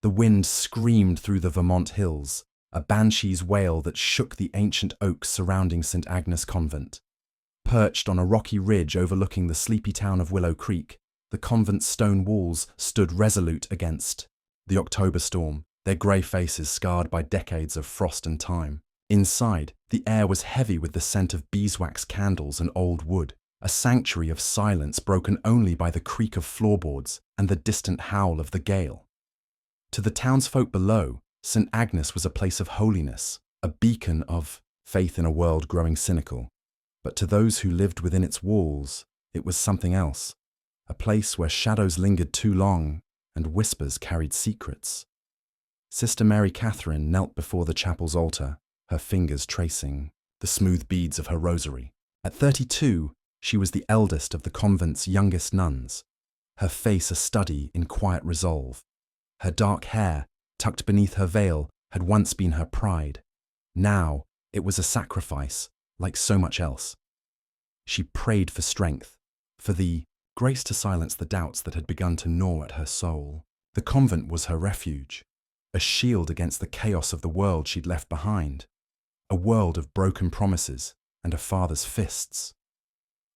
The wind screamed through the Vermont hills, a banshee's wail that shook the ancient oaks surrounding St. Agnes Convent. Perched on a rocky ridge overlooking the sleepy town of Willow Creek, the convent's stone walls stood resolute against the October storm, their grey faces scarred by decades of frost and time. Inside, the air was heavy with the scent of beeswax candles and old wood, a sanctuary of silence broken only by the creak of floorboards and the distant howl of the gale. To the townsfolk below, St. Agnes was a place of holiness, a beacon of faith in a world growing cynical. But to those who lived within its walls, it was something else, a place where shadows lingered too long and whispers carried secrets. Sister Mary Catherine knelt before the chapel's altar, her fingers tracing the smooth beads of her rosary. At 32, she was the eldest of the convent's youngest nuns, her face a study in quiet resolve. Her dark hair, tucked beneath her veil, had once been her pride. Now it was a sacrifice, like so much else. She prayed for strength, for the grace to silence the doubts that had begun to gnaw at her soul. The convent was her refuge, a shield against the chaos of the world she'd left behind, a world of broken promises and a father's fists.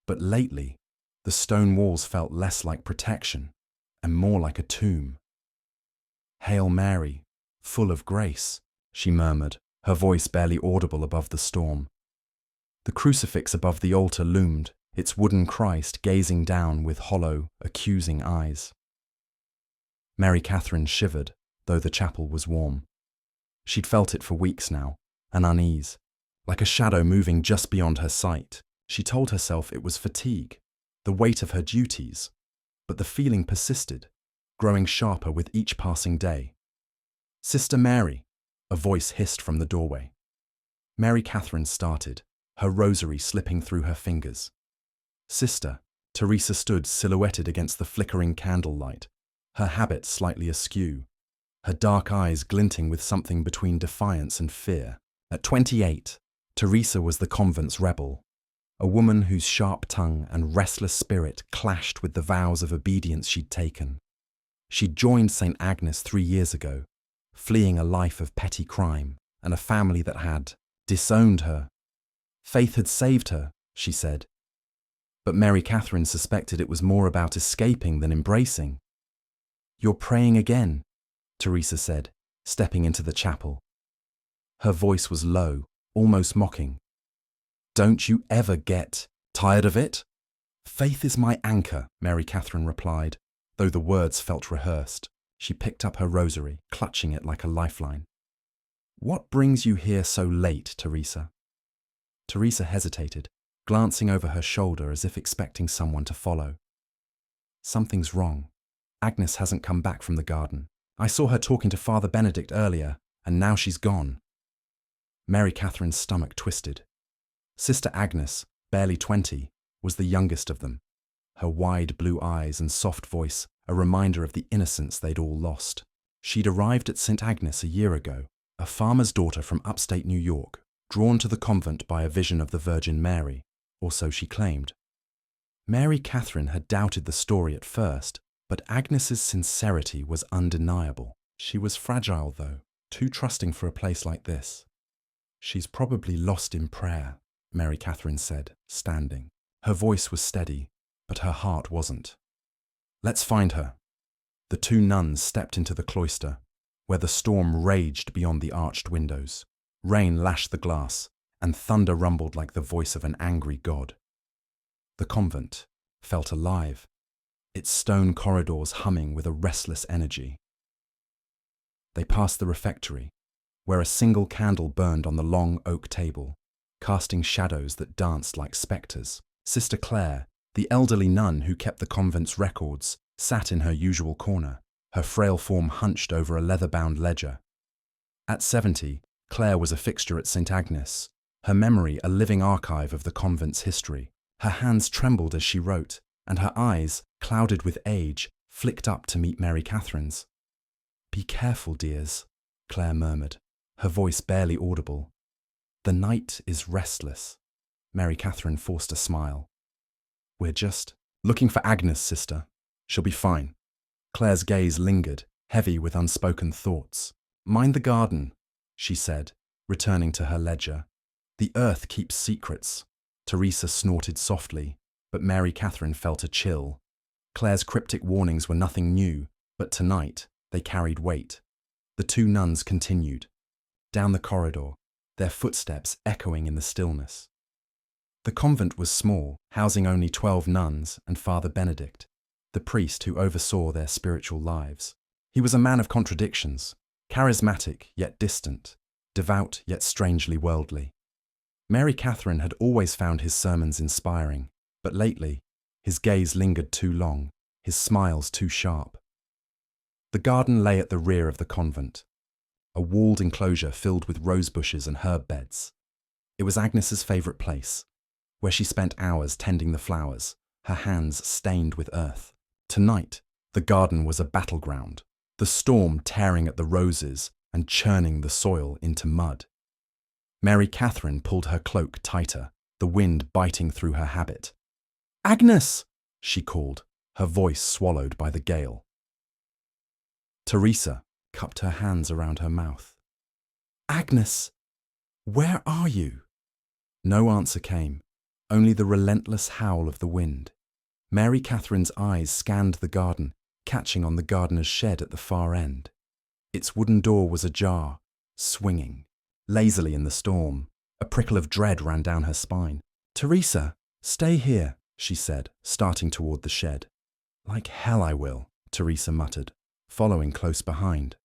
But lately, the stone walls felt less like protection and more like a tomb. "Hail Mary, full of grace," she murmured, her voice barely audible above the storm. The crucifix above the altar loomed, its wooden Christ gazing down with hollow, accusing eyes. Mary Catherine shivered, though the chapel was warm. She'd felt it for weeks now, an unease, like a shadow moving just beyond her sight. She told herself it was fatigue, the weight of her duties, but the feeling persisted, growing sharper with each passing day. "Sister Mary," a voice hissed from the doorway. Mary Catherine started, her rosary slipping through her fingers. "Sister," Theresa stood silhouetted against the flickering candlelight, her habit slightly askew, her dark eyes glinting with something between defiance and fear. At 28, Theresa was the convent's rebel, a woman whose sharp tongue and restless spirit clashed with the vows of obedience she'd taken. She'd joined St. Agnes 3 years ago, fleeing a life of petty crime and a family that had disowned her. Faith had saved her, she said. But Mary Catherine suspected it was more about escaping than embracing. "You're praying again," Theresa said, stepping into the chapel. Her voice was low, almost mocking. "Don't you ever get tired of it?" "Faith is my anchor," Mary Catherine replied, though the words felt rehearsed. She picked up her rosary, clutching it like a lifeline. "What brings you here so late, Theresa?" Theresa hesitated, glancing over her shoulder as if expecting someone to follow. "Something's wrong. Agnes hasn't come back from the garden. I saw her talking to Father Benedict earlier, and now she's gone." Mary Catherine's stomach twisted. Sister Agnes, barely 20, was the youngest of them, her wide blue eyes and soft voice a reminder of the innocence they'd all lost. She'd arrived at St. Agnes a year ago, a farmer's daughter from upstate New York, drawn to the convent by a vision of the Virgin Mary, or so she claimed. Mary Catherine had doubted the story at first, but Agnes's sincerity was undeniable. She was fragile, though, too trusting for a place like this. "She's probably lost in prayer," Mary Catherine said, standing. Her voice was steady, but her heart wasn't. "Let's find her." The 2 nuns stepped into the cloister, where the storm raged beyond the arched windows. Rain lashed the glass, and thunder rumbled like the voice of an angry god. The convent felt alive, its stone corridors humming with a restless energy. They passed the refectory, where a single candle burned on the long oak table, casting shadows that danced like spectres. Sister Clare, the elderly nun who kept the convent's records, sat in her usual corner, her frail form hunched over a leather-bound ledger. At 70, Clare was a fixture at St. Agnes, her memory a living archive of the convent's history. Her hands trembled as she wrote, and her eyes, clouded with age, flicked up to meet Mary Catherine's. "Be careful, dears," Clare murmured, her voice barely audible. "The night is restless." Mary Catherine forced a smile. "We're just looking for Agnes, sister. She'll be fine." Clare's gaze lingered, heavy with unspoken thoughts. "Mind the garden," she said, returning to her ledger. "The earth keeps secrets." Theresa snorted softly, but Mary Catherine felt a chill. Claire's cryptic warnings were nothing new, but tonight they carried weight. The two nuns continued. Down the corridor, their footsteps echoing in the stillness. The convent was small, housing only 12 nuns and Father Benedict, the priest who oversaw their spiritual lives. He was a man of contradictions, charismatic yet distant, devout yet strangely worldly. Mary Catherine had always found his sermons inspiring, but lately, his gaze lingered too long, his smiles too sharp. The garden lay at the rear of the convent, a walled enclosure filled with rose bushes and herb beds. It was Agnes's favourite place, where she spent hours tending the flowers, her hands stained with earth. Tonight, the garden was a battleground, the storm tearing at the roses and churning the soil into mud. Mary Catherine pulled her cloak tighter, the wind biting through her habit. "Agnes!" she called, her voice swallowed by the gale. Theresa cupped her hands around her mouth. "Agnes, where are you?" No answer came, only the relentless howl of the wind. Mary Catherine's eyes scanned the garden, catching on the gardener's shed at the far end. Its wooden door was ajar, swinging lazily in the storm. A prickle of dread ran down her spine. "Theresa, stay here," she said, starting toward the shed. "Like hell I will," Theresa muttered, following close behind.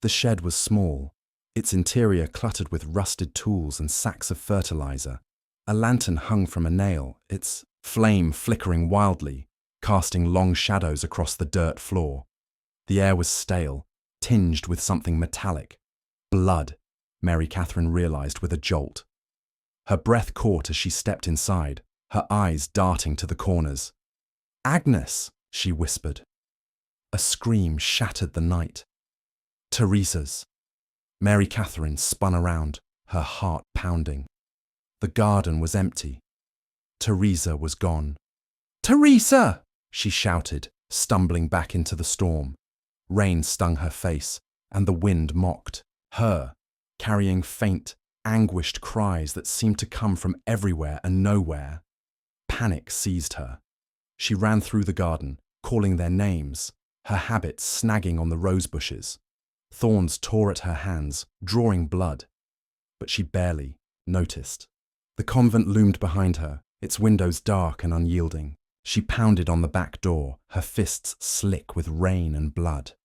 The shed was small, its interior cluttered with rusted tools and sacks of fertilizer. A lantern hung from a nail, its flame flickering wildly, casting long shadows across the dirt floor. The air was stale, tinged with something metallic. Blood, Mary Catherine realized with a jolt. Her breath caught as she stepped inside, her eyes darting to the corners. "Agnes!" she whispered. A scream shattered the night. Theresa's. Mary Catherine spun around, her heart pounding. The garden was empty. Theresa was gone. "Theresa!" she shouted, stumbling back into the storm. Rain stung her face, and the wind mocked. Her, carrying faint, anguished cries that seemed to come from everywhere and nowhere. Panic seized her. She ran through the garden, calling their names, her habit snagging on the rose bushes. Thorns tore at her hands, drawing blood, but she barely noticed. The convent loomed behind her, its windows dark and unyielding. She pounded on the back door, her fists slick with rain and blood.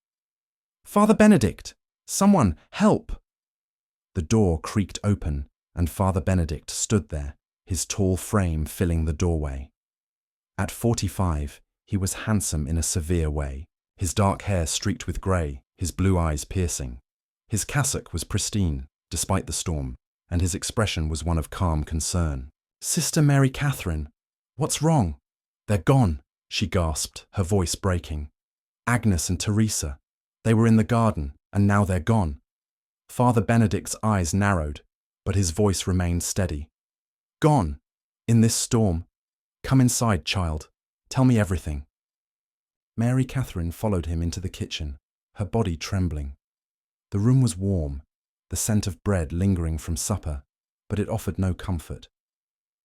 "Father Benedict! Someone, help!" The door creaked open, and Father Benedict stood there, his tall frame filling the doorway. At 45, he was handsome in a severe way, his dark hair streaked with grey, his blue eyes piercing. His cassock was pristine, despite the storm, and his expression was one of calm concern. "Sister Mary Catherine, what's wrong?" "They're gone," she gasped, her voice breaking. "Agnes and Theresa. They were in the garden, and now they're gone." Father Benedict's eyes narrowed, but his voice remained steady. "Gone? In this storm? Come inside, child. Tell me everything." Mary Catherine followed him into the kitchen, her body trembling. The room was warm, the scent of bread lingering from supper, but it offered no comfort.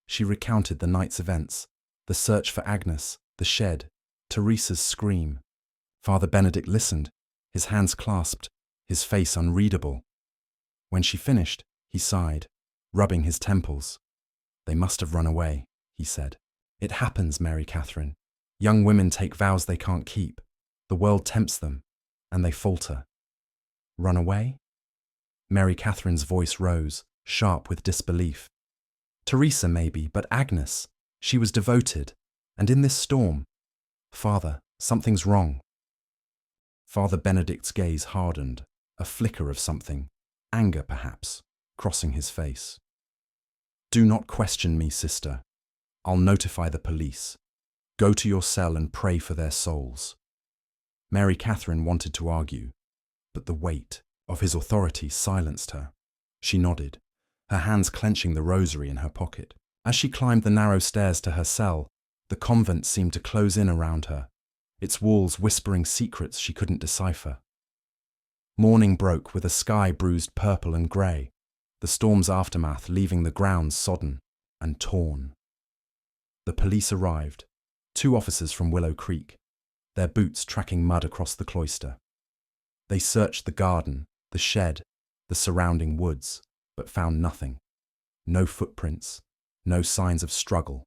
She recounted the night's events, the search for Agnes, the shed, Theresa's scream. Father Benedict listened, his hands clasped, his face unreadable. When she finished, he sighed, rubbing his temples. "They must have run away," he said. "It happens, Mary Catherine. Young women take vows they can't keep. The world tempts them, and they falter." "Run away?" Mary Catherine's voice rose, sharp with disbelief. "Theresa maybe, but Agnes, she was devoted, and in this storm. Father, something's wrong." Father Benedict's gaze hardened, a flicker of something, anger perhaps, crossing his face. "Do not question me, sister. I'll notify the police. Go to your cell and pray for their souls." Mary Catherine wanted to argue, but the weight of his authority silenced her. She nodded, her hands clenching the rosary in her pocket. As she climbed the narrow stairs to her cell, the convent seemed to close in around her, its walls whispering secrets she couldn't decipher. Morning broke with a sky bruised purple and grey, the storm's aftermath leaving the grounds sodden and torn. The police arrived, 2 officers from Willow Creek, their boots tracking mud across the cloister. They searched the garden, the shed, the surrounding woods, but found nothing. No footprints, no signs of struggle.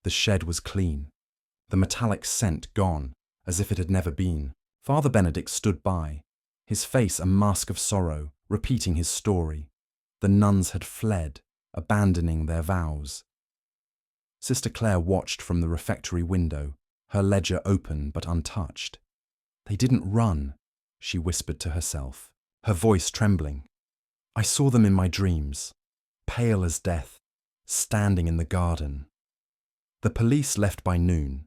The shed was clean, the metallic scent gone, as if it had never been. Father Benedict stood by, his face a mask of sorrow, repeating his story. The nuns had fled, abandoning their vows. Sister Claire watched from the refectory window, her ledger open but untouched. They didn't run, she whispered to herself, her voice trembling. I saw them in my dreams, pale as death, standing in the garden. The police left by noon,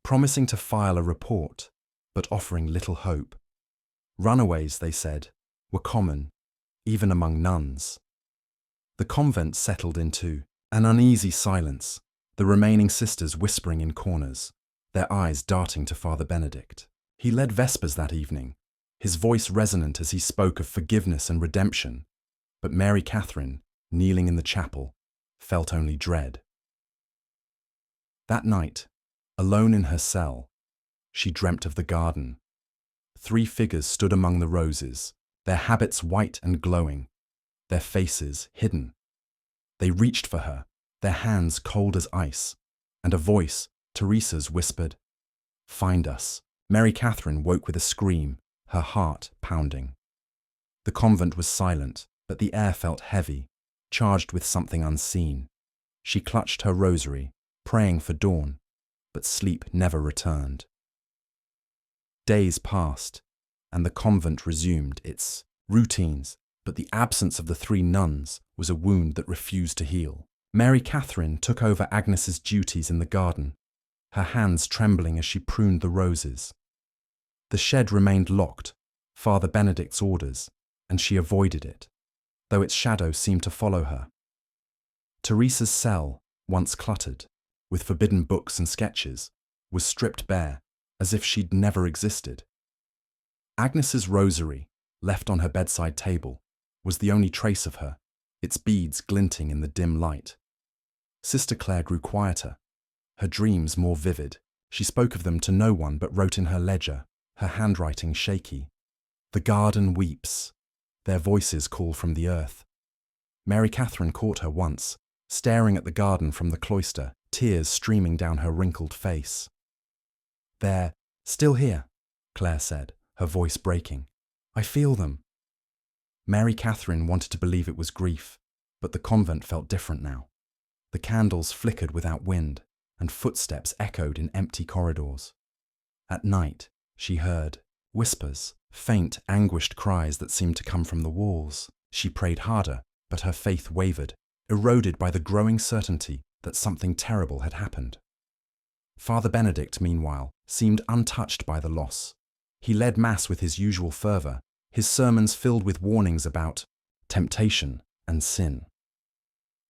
promising to file a report, but offering little hope. Runaways, they said, were common, even among nuns. The convent settled into an uneasy silence, the remaining sisters whispering in corners, their eyes darting to Father Benedict. He led Vespers that evening, his voice resonant as he spoke of forgiveness and redemption, but Mary Catherine, kneeling in the chapel, felt only dread. That night, alone in her cell, she dreamt of the garden. 3 figures stood among the roses, their habits white and glowing, their faces hidden. They reached for her, their hands cold as ice, and a voice, Theresa's, whispered, "Find us." Mary Catherine woke with a scream, her heart pounding. The convent was silent, but the air felt heavy, charged with something unseen. She clutched her rosary, praying for dawn, but sleep never returned. Days passed, and the convent resumed its routines, but the absence of the 3 nuns was a wound that refused to heal. Mary Catherine took over Agnes's duties in the garden, her hands trembling as she pruned the roses. The shed remained locked, Father Benedict's orders, and she avoided it, though its shadow seemed to follow her. Theresa's cell, once cluttered, with forbidden books and sketches, was stripped bare, as if she'd never existed. Agnes's rosary, left on her bedside table, was the only trace of her, its beads glinting in the dim light. Sister Claire grew quieter, her dreams more vivid. She spoke of them to no one but wrote in her ledger, her handwriting shaky. The garden weeps. Their voices call from the earth. Mary Catherine caught her once, staring at the garden from the cloister, tears streaming down her wrinkled face. "They're still here," Claire said, her voice breaking. "I feel them." Mary Catherine wanted to believe it was grief, but the convent felt different now. The candles flickered without wind, and footsteps echoed in empty corridors. At night, she heard whispers, faint, anguished cries that seemed to come from the walls. She prayed harder, but her faith wavered, eroded by the growing certainty that something terrible had happened. Father Benedict, meanwhile, seemed untouched by the loss. He led Mass with his usual fervour, his sermons filled with warnings about temptation and sin.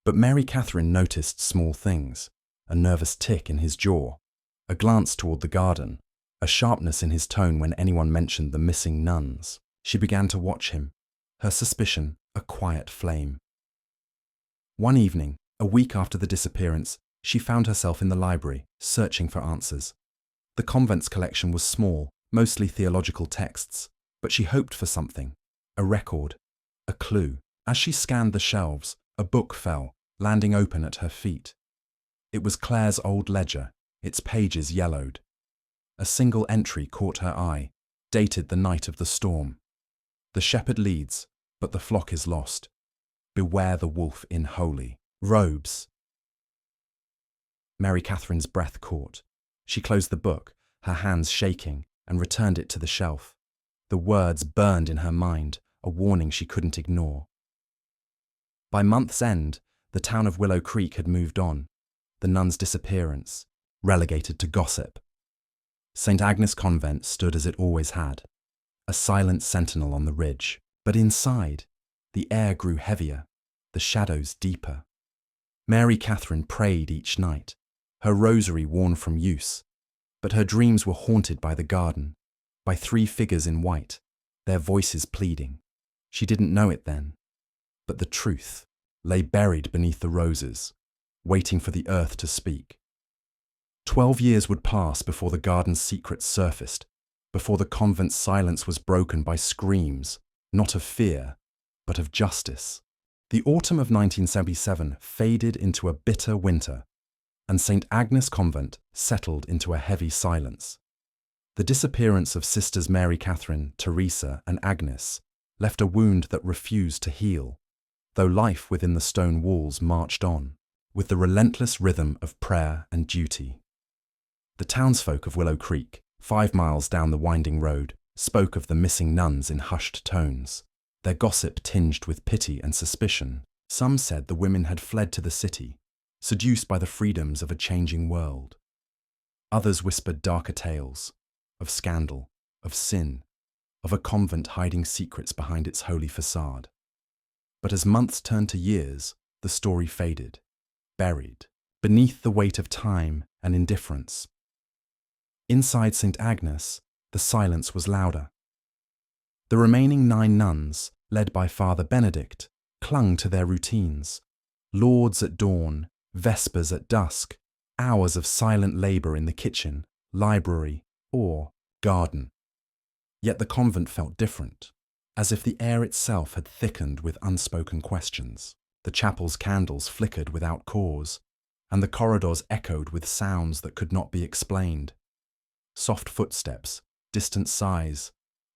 But Mary Catherine noticed small things, a nervous tick in his jaw, a glance toward the garden, a sharpness in his tone when anyone mentioned the missing nuns. She began to watch him, her suspicion a quiet flame. One evening, a week after the disappearance, she found herself in the library, searching for answers. The convent's collection was small, mostly theological texts, but she hoped for something, a record, a clue. As she scanned the shelves, a book fell, landing open at her feet. It was Claire's old ledger, its pages yellowed. A single entry caught her eye, dated the night of the storm. "The shepherd leads, but the flock is lost. Beware the wolf in holy robes." Mary Catherine's breath caught. She closed the book, her hands shaking, and returned it to the shelf. The words burned in her mind, a warning she couldn't ignore. By month's end, the town of Willow Creek had moved on, the nuns' disappearance, relegated to gossip. St. Agnes Convent stood as it always had, a silent sentinel on the ridge. But inside, the air grew heavier, the shadows deeper. Mary Catherine prayed each night, her rosary worn from use, But her dreams were haunted by the garden, by 3 figures in white, their voices pleading. She didn't know it then, but the truth lay buried beneath the roses, waiting for the earth to speak. 12 years would pass before the garden's secrets surfaced, before the convent's silence was broken by screams, not of fear, but of justice. The autumn of 1977 faded into a bitter winter, and St. Agnes Convent settled into a heavy silence. The disappearance of Sisters Mary Catherine, Theresa, and Agnes left a wound that refused to heal, though life within the stone walls marched on, with the relentless rhythm of prayer and duty. The townsfolk of Willow Creek, 5 miles down the winding road, spoke of the missing nuns in hushed tones, their gossip tinged with pity and suspicion. Some said the women had fled to the city, seduced by the freedoms of a changing world. Others whispered darker tales, of scandal, of sin, of a convent hiding secrets behind its holy facade. But as months turned to years, the story faded, buried, beneath the weight of time and indifference. Inside St. Agnes, the silence was louder. The remaining 9 nuns, led by Father Benedict, clung to their routines. Lauds at dawn, vespers at dusk, hours of silent labour in the kitchen, library, or garden. Yet the convent felt different, as if the air itself had thickened with unspoken questions. The chapel's candles flickered without cause, and the corridors echoed with sounds that could not be explained. Soft footsteps, distant sighs,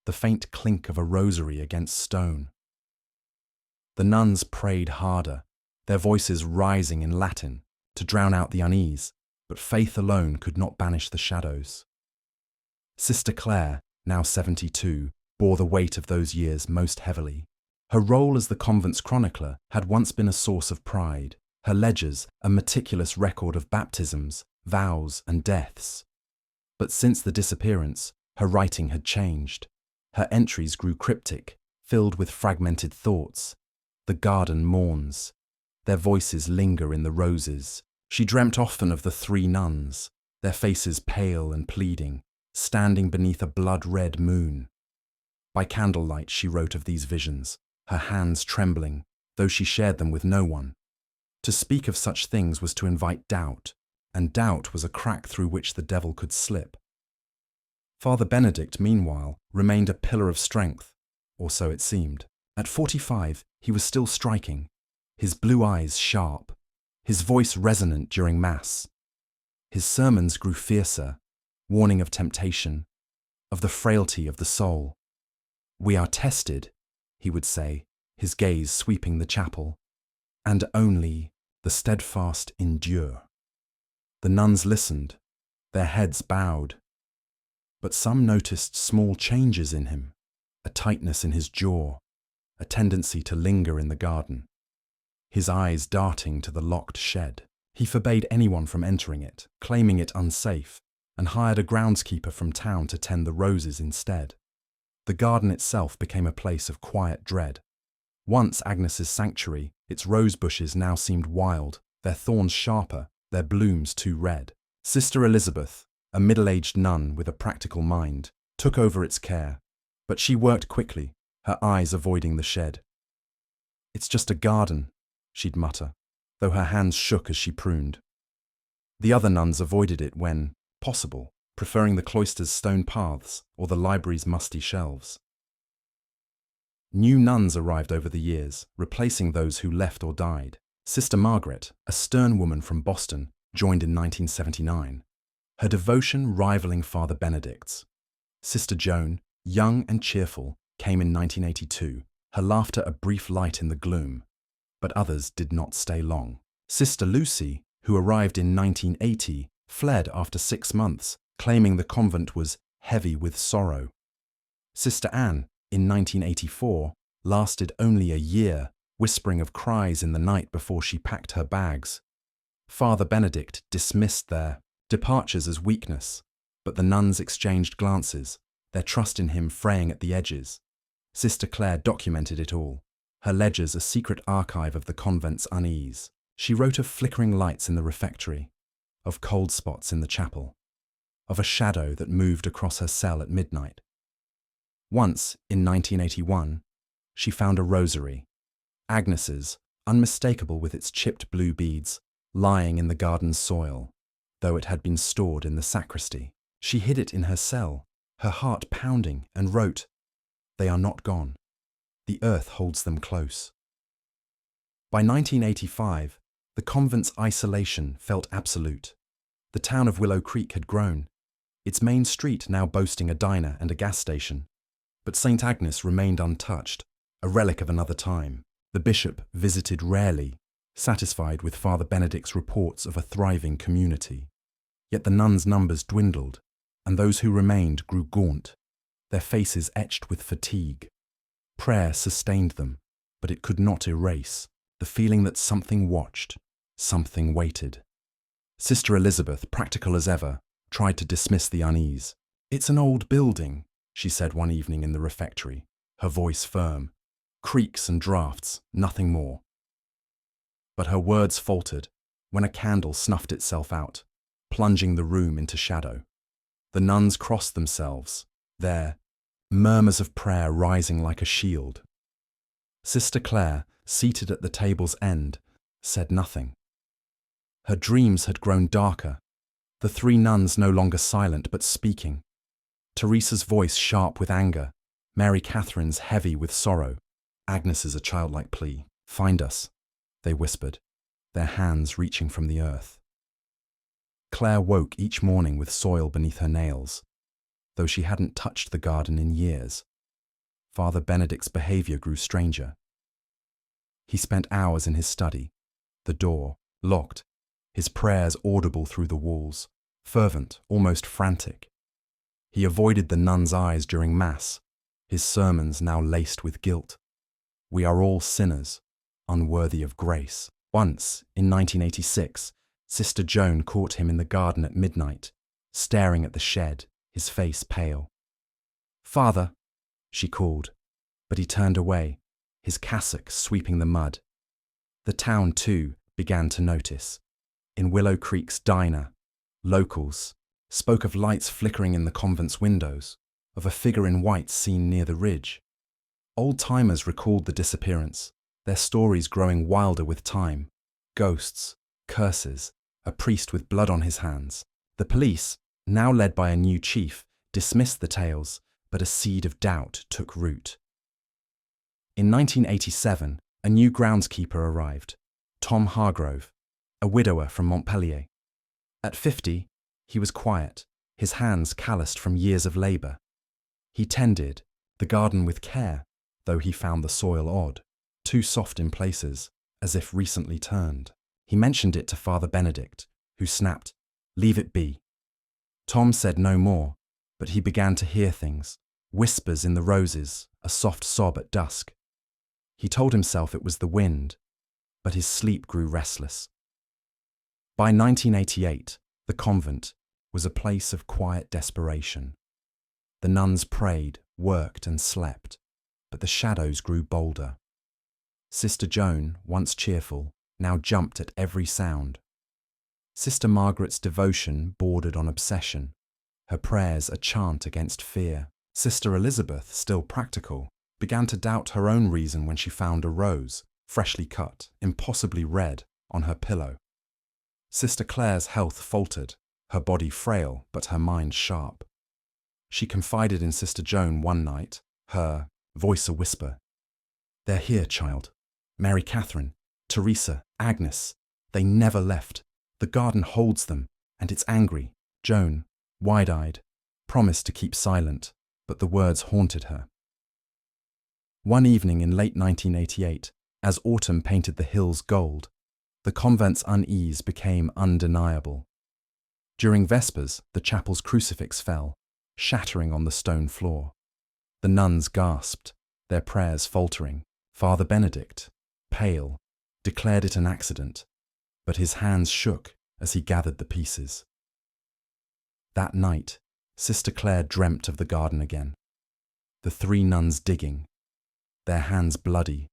the faint clink of a rosary against stone. The nuns prayed harder, their voices rising in Latin to drown out the unease, but faith alone could not banish the shadows. Sister Clare, now 72, bore the weight of those years most heavily. Her role as the convent's chronicler had once been a source of pride, her ledgers a meticulous record of baptisms, vows, and deaths. But since the disappearance, her writing had changed. Her entries grew cryptic, filled with fragmented thoughts. The garden mourns. Their voices linger in the roses. She dreamt often of the 3 nuns, their faces pale and pleading, standing beneath a blood-red moon. By candlelight she wrote of these visions, her hands trembling, though she shared them with no one. To speak of such things was to invite doubt, and doubt was a crack through which the devil could slip. Father Benedict, meanwhile, remained a pillar of strength, or so it seemed. At 45, he was still striking, his blue eyes sharp, his voice resonant during Mass. His sermons grew fiercer, warning of temptation, of the frailty of the soul. "We are tested," he would say, his gaze sweeping the chapel, "and only the steadfast endure." The nuns listened, their heads bowed. But some noticed small changes in him, a tightness in his jaw, a tendency to linger in the garden. His eyes darting to the locked shed. He forbade anyone from entering it, claiming it unsafe, and hired a groundskeeper from town to tend the roses instead. The garden itself became a place of quiet dread. Once Agnes's sanctuary, its rose bushes now seemed wild, their thorns sharper, their blooms too red. Sister Elizabeth, a middle-aged nun with a practical mind, took over its care, but she worked quickly, her eyes avoiding the shed. "It's just a garden," she'd mutter, though her hands shook as she pruned. The other nuns avoided it when possible, preferring the cloister's stone paths or the library's musty shelves. New nuns arrived over the years, replacing those who left or died. Sister Margaret, a stern woman from Boston, joined in 1979, her devotion rivaling Father Benedict's. Sister Joan, young and cheerful, came in 1982, her laughter a brief light in the gloom. But others did not stay long. Sister Lucy, who arrived in 1980, fled after 6 months, claiming the convent was heavy with sorrow. Sister Anne, in 1984, lasted only a year, whispering of cries in the night before she packed her bags. Father Benedict dismissed their departures as weakness, but the nuns exchanged glances, their trust in him fraying at the edges. Sister Clare documented it all, her ledgers a secret archive of the convent's unease. She wrote of flickering lights in the refectory, of cold spots in the chapel. of a shadow that moved across her cell at midnight. Once, in 1981, she found a rosary, Agnes's, unmistakable with its chipped blue beads, lying in the garden's soil, though it had been stored in the sacristy. She hid it in her cell, her heart pounding, and wrote, "They are not gone. The earth holds them close." By 1985, the convent's isolation felt absolute. The town of Willow Creek had grown, its main street now boasting a diner and a gas station. But St. Agnes remained untouched, a relic of another time. The bishop visited rarely, satisfied with Father Benedict's reports of a thriving community. Yet the nuns' numbers dwindled, and those who remained grew gaunt, their faces etched with fatigue. Prayer sustained them, but it could not erase the feeling that something watched, something waited. Sister Elizabeth, practical as ever, tried to dismiss the unease. "It's an old building," she said one evening in the refectory, her voice firm. "Creaks and drafts, nothing more." But her words faltered when a candle snuffed itself out, plunging the room into shadow. The nuns crossed themselves, their murmurs of prayer rising like a shield. Sister Clare, seated at the table's end, said nothing. Her dreams had grown darker, the three nuns no longer silent but speaking. Theresa's voice sharp with anger, Mary Catherine's heavy with sorrow, Agnes's a childlike plea. "Find us," they whispered, their hands reaching from the earth. Clare woke each morning with soil beneath her nails, though she hadn't touched the garden in years. Father Benedict's behavior grew stranger. He spent hours in his study, the door locked, his prayers audible through the walls, fervent, almost frantic. He avoided the nuns' eyes during Mass, his sermons now laced with guilt. We are all sinners, unworthy of grace. Once, in 1986, Sister Joan caught him in the garden at midnight, staring at the shed, his face pale. "Father," she called, but he turned away, his cassock sweeping the mud. The town, too, began to notice. In Willow Creek's diner, locals spoke of lights flickering in the convent's windows, of a figure in white seen near the ridge. Old-timers recalled the disappearance, their stories growing wilder with time. Ghosts, curses, a priest with blood on his hands. The police, now led by a new chief, dismissed the tales, but a seed of doubt took root. In 1987, a new groundskeeper arrived, Tom Hargrove, a widower from Montpellier. At 50, he was quiet, his hands calloused from years of labour. He tended the garden with care, though he found the soil odd, too soft in places, as if recently turned. He mentioned it to Father Benedict, who snapped, "Leave it be." Tom said no more, but he began to hear things, whispers in the roses, a soft sob at dusk. He told himself it was the wind, but his sleep grew restless. By 1988, the convent was a place of quiet desperation. The nuns prayed, worked and slept, but the shadows grew bolder. Sister Joan, once cheerful, now jumped at every sound. Sister Margaret's devotion bordered on obsession, her prayers a chant against fear. Sister Elizabeth, still practical, began to doubt her own reason when she found a rose, freshly cut, impossibly red, on her pillow. Sister Clare's health faltered, her body frail but her mind sharp. She confided in Sister Joan one night, her voice a whisper. "They're here, child. Mary Catherine, Theresa, Agnes, they never left. The garden holds them, and it's angry." Joan, wide-eyed, promised to keep silent, but the words haunted her. One evening in late 1988, as autumn painted the hills gold, the convent's unease became undeniable. During Vespers, the chapel's crucifix fell, shattering on the stone floor. The nuns gasped, their prayers faltering. Father Benedict, pale, declared it an accident, but his hands shook as he gathered the pieces. That night, Sister Clare dreamt of the garden again. The three nuns digging, their hands bloody,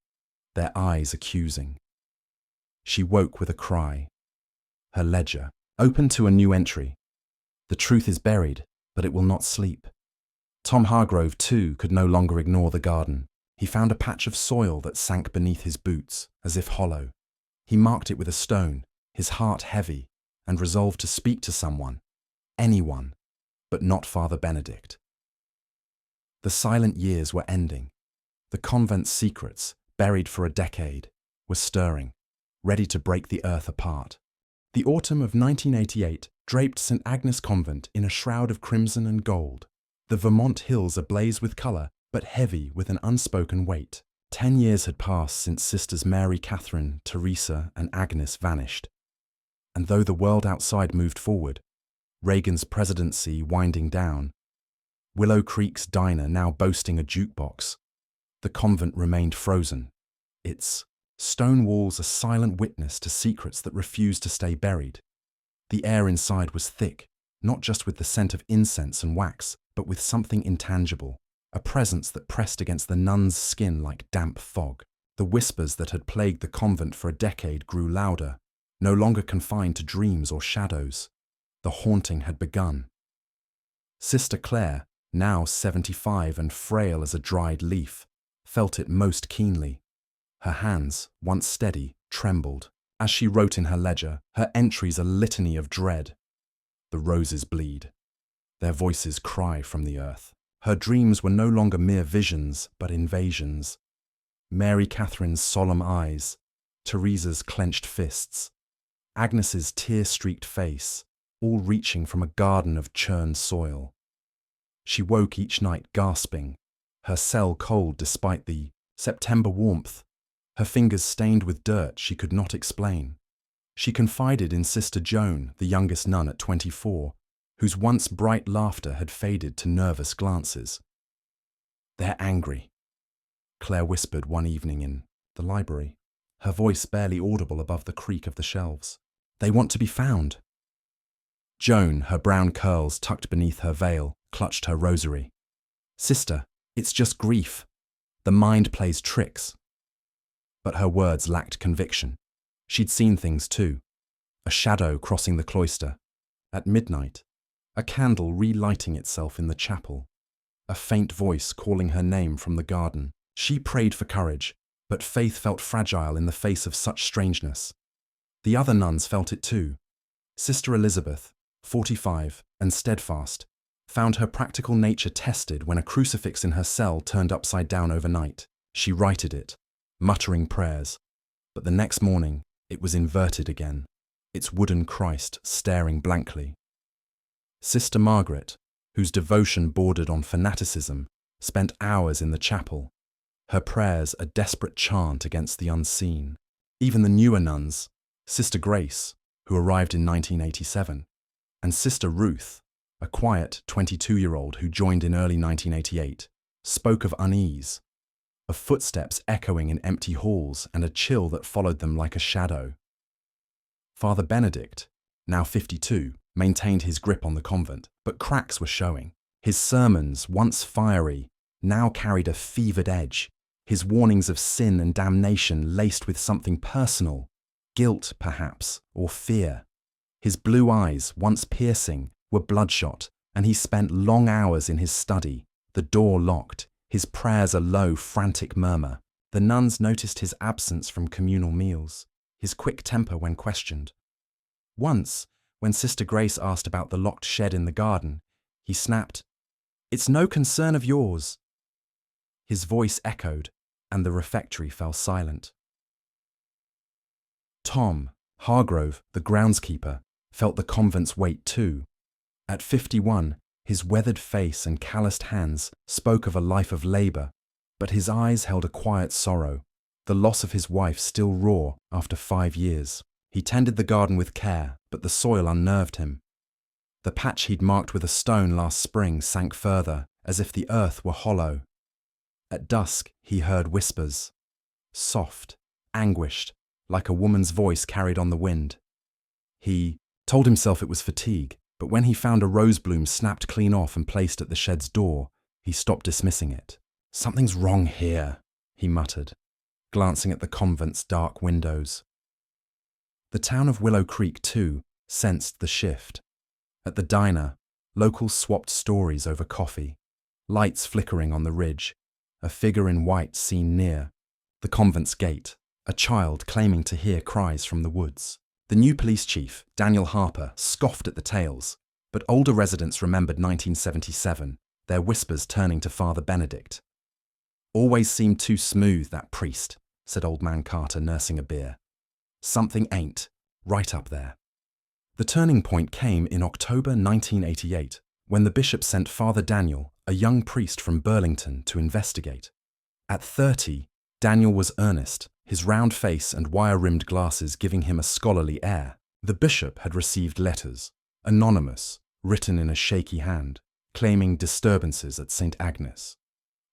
their eyes accusing. She woke with a cry. Her ledger, open to a new entry. The truth is buried, but it will not sleep. Tom Hargrove, too, could no longer ignore the garden. He found a patch of soil that sank beneath his boots, as if hollow. He marked it with a stone, his heart heavy, and resolved to speak to someone, anyone, but not Father Benedict. The silent years were ending. The convent's secrets, buried for a decade, were stirring, ready to break the earth apart. The autumn of 1988 draped St. Agnes Convent in a shroud of crimson and gold. The Vermont hills ablaze with colour, but heavy with an unspoken weight. 10 years had passed since Sisters Mary, Catherine, Theresa, and Agnes vanished. And though the world outside moved forward, Reagan's presidency winding down, Willow Creek's diner now boasting a jukebox, the convent remained frozen, its stone walls a silent witness to secrets that refused to stay buried. The air inside was thick, not just with the scent of incense and wax, but with something intangible, a presence that pressed against the nun's skin like damp fog. The whispers that had plagued the convent for a decade grew louder, no longer confined to dreams or shadows. The haunting had begun. Sister Clare, now 75 and frail as a dried leaf, felt it most keenly. Her hands, once steady, trembled. As she wrote in her ledger, her entries a litany of dread. The roses bleed. Their voices cry from the earth. Her dreams were no longer mere visions, but invasions. Mary Catherine's solemn eyes, Teresa's clenched fists, Agnes's tear-streaked face, all reaching from a garden of churned soil. She woke each night gasping, her cell cold despite the September warmth, her fingers stained with dirt she could not explain. She confided in Sister Joan, the youngest nun at 24, whose once bright laughter had faded to nervous glances. "They're angry," Claire whispered one evening in the library, her voice barely audible above the creak of the shelves. "They want to be found." Joan, her brown curls tucked beneath her veil, clutched her rosary. "Sister, it's just grief. The mind plays tricks." But her words lacked conviction. She'd seen things too. A shadow crossing the cloister. At midnight, a candle relighting itself in the chapel. A faint voice calling her name from the garden. She prayed for courage, but faith felt fragile in the face of such strangeness. The other nuns felt it too. Sister Elizabeth, 45 and steadfast, found her practical nature tested when a crucifix in her cell turned upside down overnight. She righted it, muttering prayers, but the next morning it was inverted again, its wooden Christ staring blankly. Sister Margaret, whose devotion bordered on fanaticism, spent hours in the chapel, her prayers a desperate chant against the unseen. Even the newer nuns, Sister Grace, who arrived in 1987, and Sister Ruth, a quiet 22-year-old who joined in early 1988, spoke of unease, of footsteps echoing in empty halls and a chill that followed them like a shadow. Father Benedict, now 52, maintained his grip on the convent, but cracks were showing. His sermons, once fiery, now carried a fevered edge, his warnings of sin and damnation laced with something personal, guilt perhaps, or fear. His blue eyes, once piercing, were bloodshot, and he spent long hours in his study, the door locked, his prayers a low, frantic murmur. The nuns noticed his absence from communal meals, his quick temper when questioned. Once, when Sister Grace asked about the locked shed in the garden, he snapped, "It's no concern of yours." His voice echoed, and the refectory fell silent. Tom Hargrove, the groundskeeper, felt the convent's weight too. At 51, his weathered face and calloused hands spoke of a life of labour, but his eyes held a quiet sorrow, the loss of his wife still raw after 5 years. He tended the garden with care, but the soil unnerved him. The patch he'd marked with a stone last spring sank further, as if the earth were hollow. At dusk, he heard whispers, soft, anguished, like a woman's voice carried on the wind. He told himself it was fatigue, but when he found a rose bloom snapped clean off and placed at the shed's door, he stopped dismissing it. "Something's wrong here," he muttered, glancing at the convent's dark windows. The town of Willow Creek, too, sensed the shift. At the diner, Locals swapped stories over coffee. Lights flickering on the ridge. A figure in white seen near. The convent's gate. A child claiming to hear cries from the woods. The new police chief, Daniel Harper, scoffed at the tales, but older residents remembered 1977, their whispers turning to Father Benedict. "Always seemed too smooth, that priest," said Old Man Carter, nursing a beer. "Something ain't, right up there." The turning point came in October 1988, when the bishop sent Father Daniel, a young priest from Burlington, to investigate. At 30, Daniel was earnest, his round face and wire-rimmed glasses giving him a scholarly air. The bishop had received letters, anonymous, written in a shaky hand, claiming disturbances at St. Agnes.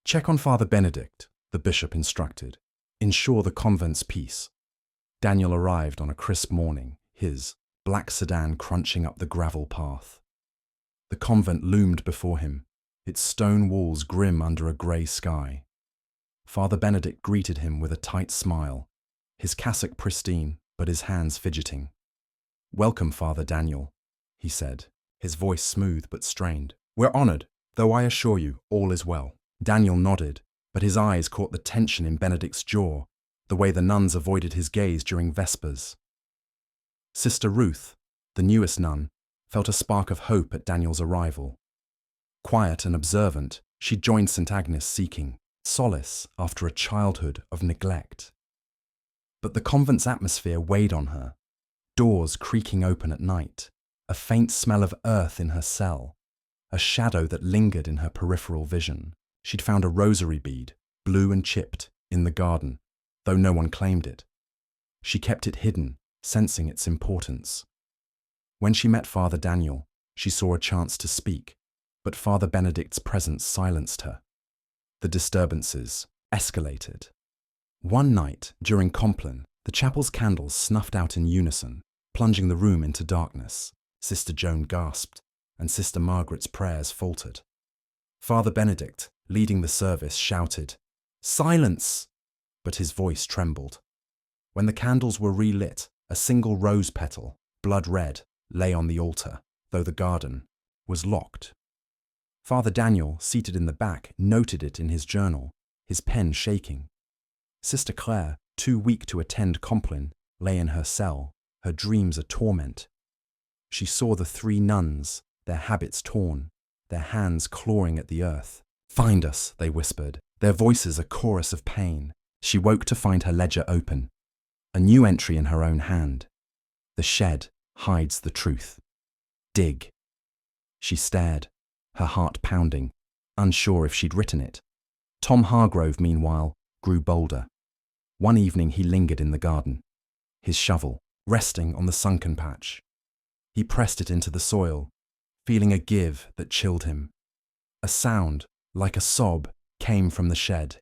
"Check on Father Benedict," the bishop instructed. "Ensure the convent's peace." Daniel arrived on a crisp morning, his black sedan crunching up the gravel path. The convent loomed before him, its stone walls grim under a grey sky. Father Benedict greeted him with a tight smile, his cassock pristine, but his hands fidgeting. "Welcome, Father Daniel," he said, his voice smooth but strained. "We're honoured, though I assure you all is well." Daniel nodded, but his eyes caught the tension in Benedict's jaw, the way the nuns avoided his gaze during Vespers. Sister Ruth, the newest nun, felt a spark of hope at Daniel's arrival. Quiet and observant, she joined St. Agnes seeking solace after a childhood of neglect. But the convent's atmosphere weighed on her, doors creaking open at night, a faint smell of earth in her cell, a shadow that lingered in her peripheral vision. She'd found a rosary bead, blue and chipped, in the garden, though no one claimed it. She kept it hidden, sensing its importance. When she met Father Daniel, she saw a chance to speak, but Father Benedict's presence silenced her. The disturbances escalated. One night, during Compline, the chapel's candles snuffed out in unison, plunging the room into darkness. Sister Joan gasped, and Sister Margaret's prayers faltered. Father Benedict, leading the service, shouted, "Silence!" but his voice trembled. When the candles were relit, a single rose petal, blood red, lay on the altar, though the garden was locked. Father Daniel, seated in the back, noted it in his journal, his pen shaking. Sister Claire, too weak to attend Compline, lay in her cell, her dreams a torment. She saw the three nuns, their habits torn, their hands clawing at the earth. "Find us," they whispered, their voices a chorus of pain. She woke to find her ledger open. A new entry in her own hand. "The shed hides the truth. Dig." She stared, her heart pounding, unsure if she'd written it. Tom Hargrove, meanwhile, grew bolder. One evening he lingered in the garden, his shovel resting on the sunken patch. He pressed it into the soil, feeling a give that chilled him. A sound, like a sob, came from the shed.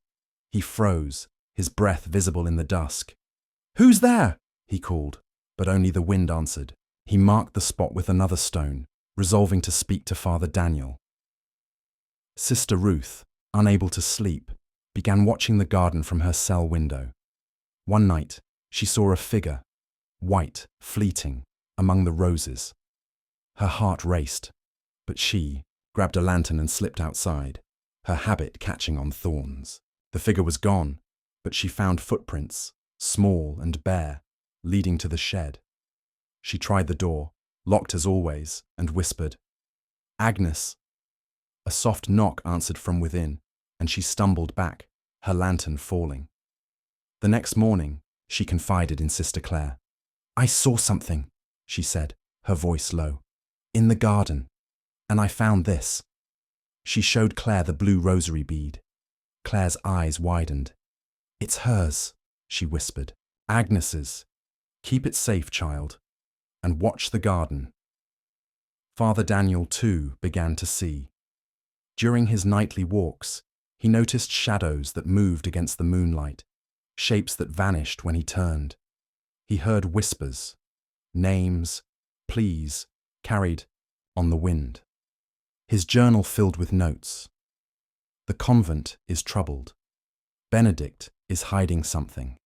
He froze, his breath visible in the dusk. "Who's there?" he called, but only the wind answered. He marked the spot with another stone, resolving to speak to Father Daniel. Sister Ruth, unable to sleep, began watching the garden from her cell window. One night, she saw a figure, white, fleeting, among the roses. Her heart raced, but she grabbed a lantern and slipped outside, her habit catching on thorns. The figure was gone, but she found footprints, small and bare, leading to the shed. She tried the door, locked as always, and whispered, "Agnes." A soft knock answered from within, and she stumbled back, her lantern falling. The next morning, she confided in Sister Claire. "I saw something," she said, her voice low, "in the garden, and I found this." She showed Claire the blue rosary bead. Claire's eyes widened. "It's hers," she whispered. "Agnes's. Keep it safe, child, and watch the garden." Father Daniel, too, began to see. During his nightly walks, he noticed shadows that moved against the moonlight, shapes that vanished when he turned. He heard whispers, names, pleas, carried on the wind. His journal filled with notes. The convent is troubled. Benedict is hiding something.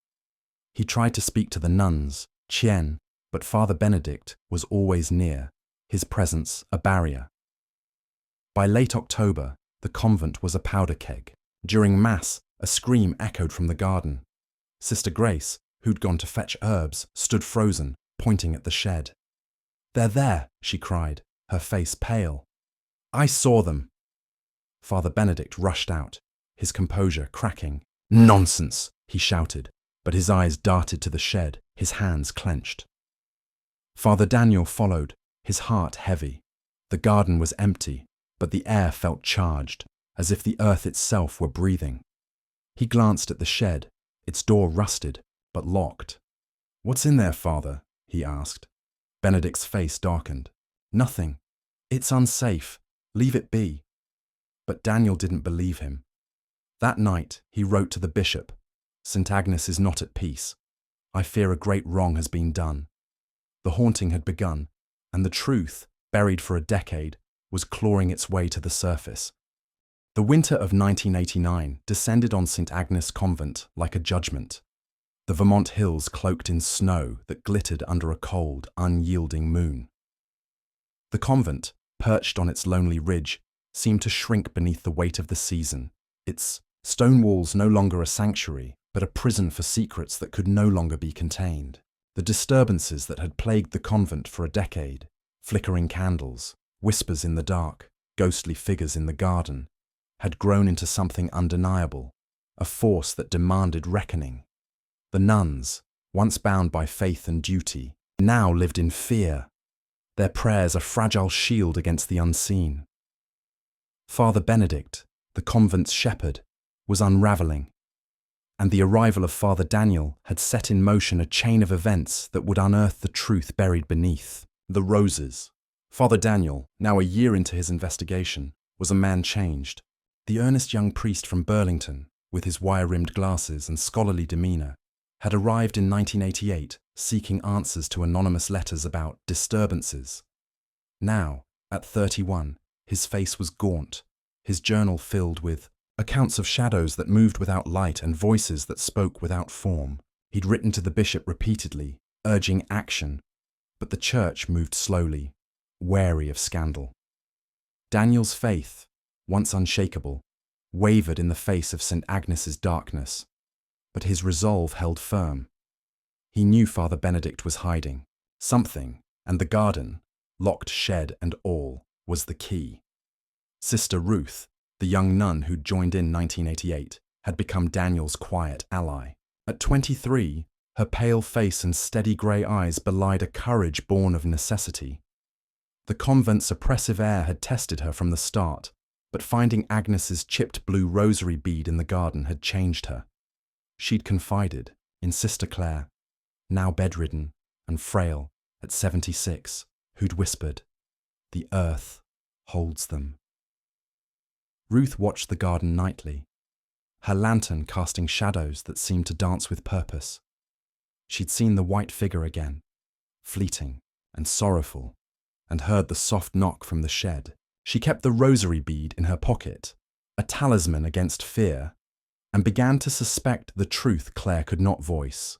He tried to speak to the nuns, Chien, but Father Benedict was always near, his presence a barrier. By late October, the convent was a powder keg. During Mass, a scream echoed from the garden. Sister Grace, who'd gone to fetch herbs, stood frozen, pointing at the shed. "They're there," she cried, her face pale. "I saw them." Father Benedict rushed out, his composure cracking. "Nonsense!" he shouted, but his eyes darted to the shed, his hands clenched. Father Daniel followed, his heart heavy. The garden was empty, but the air felt charged, as if the earth itself were breathing. He glanced at the shed, its door rusted, but locked. "What's in there, Father?" he asked. Benedict's face darkened. "Nothing. It's unsafe. Leave it be." But Daniel didn't believe him. That night, he wrote to the bishop, "St. Agnes is not at peace. I fear a great wrong has been done." The haunting had begun, and the truth, buried for a decade, was clawing its way to the surface. The winter of 1989 descended on St. Agnes Convent like a judgment. The Vermont hills cloaked in snow that glittered under a cold, unyielding moon. The convent, perched on its lonely ridge, seemed to shrink beneath the weight of the season, its stone walls no longer a sanctuary, but a prison for secrets that could no longer be contained. The disturbances that had plagued the convent for a decade, flickering candles, whispers in the dark, ghostly figures in the garden, had grown into something undeniable, a force that demanded reckoning. The nuns, once bound by faith and duty, now lived in fear, their prayers a fragile shield against the unseen. Father Benedict, the convent's shepherd, was unraveling, and the arrival of Father Daniel had set in motion a chain of events that would unearth the truth buried beneath. The roses. Father Daniel, now a year into his investigation, was a man changed. The earnest young priest from Burlington, with his wire-rimmed glasses and scholarly demeanour, had arrived in 1988 seeking answers to anonymous letters about disturbances. Now, at 31, his face was gaunt, his journal filled with accounts of shadows that moved without light and voices that spoke without form. He'd written to the bishop repeatedly, urging action, but the church moved slowly, wary of scandal. Daniel's faith, once unshakable, wavered in the face of St. Agnes's darkness, but his resolve held firm. He knew Father Benedict was hiding something, and the garden, locked shed and all, was the key. Sister Ruth, the young nun who'd joined in 1988, had become Daniel's quiet ally. At 23, her pale face and steady grey eyes belied a courage born of necessity. The convent's oppressive air had tested her from the start, but finding Agnes's chipped blue rosary bead in the garden had changed her. She'd confided in Sister Clare, now bedridden and frail at 76, who'd whispered, "The earth holds them." Ruth watched the garden nightly, her lantern casting shadows that seemed to dance with purpose. She'd seen the white figure again, fleeting and sorrowful, and heard the soft knock from the shed. She kept the rosary bead in her pocket, a talisman against fear, and began to suspect the truth Claire could not voice.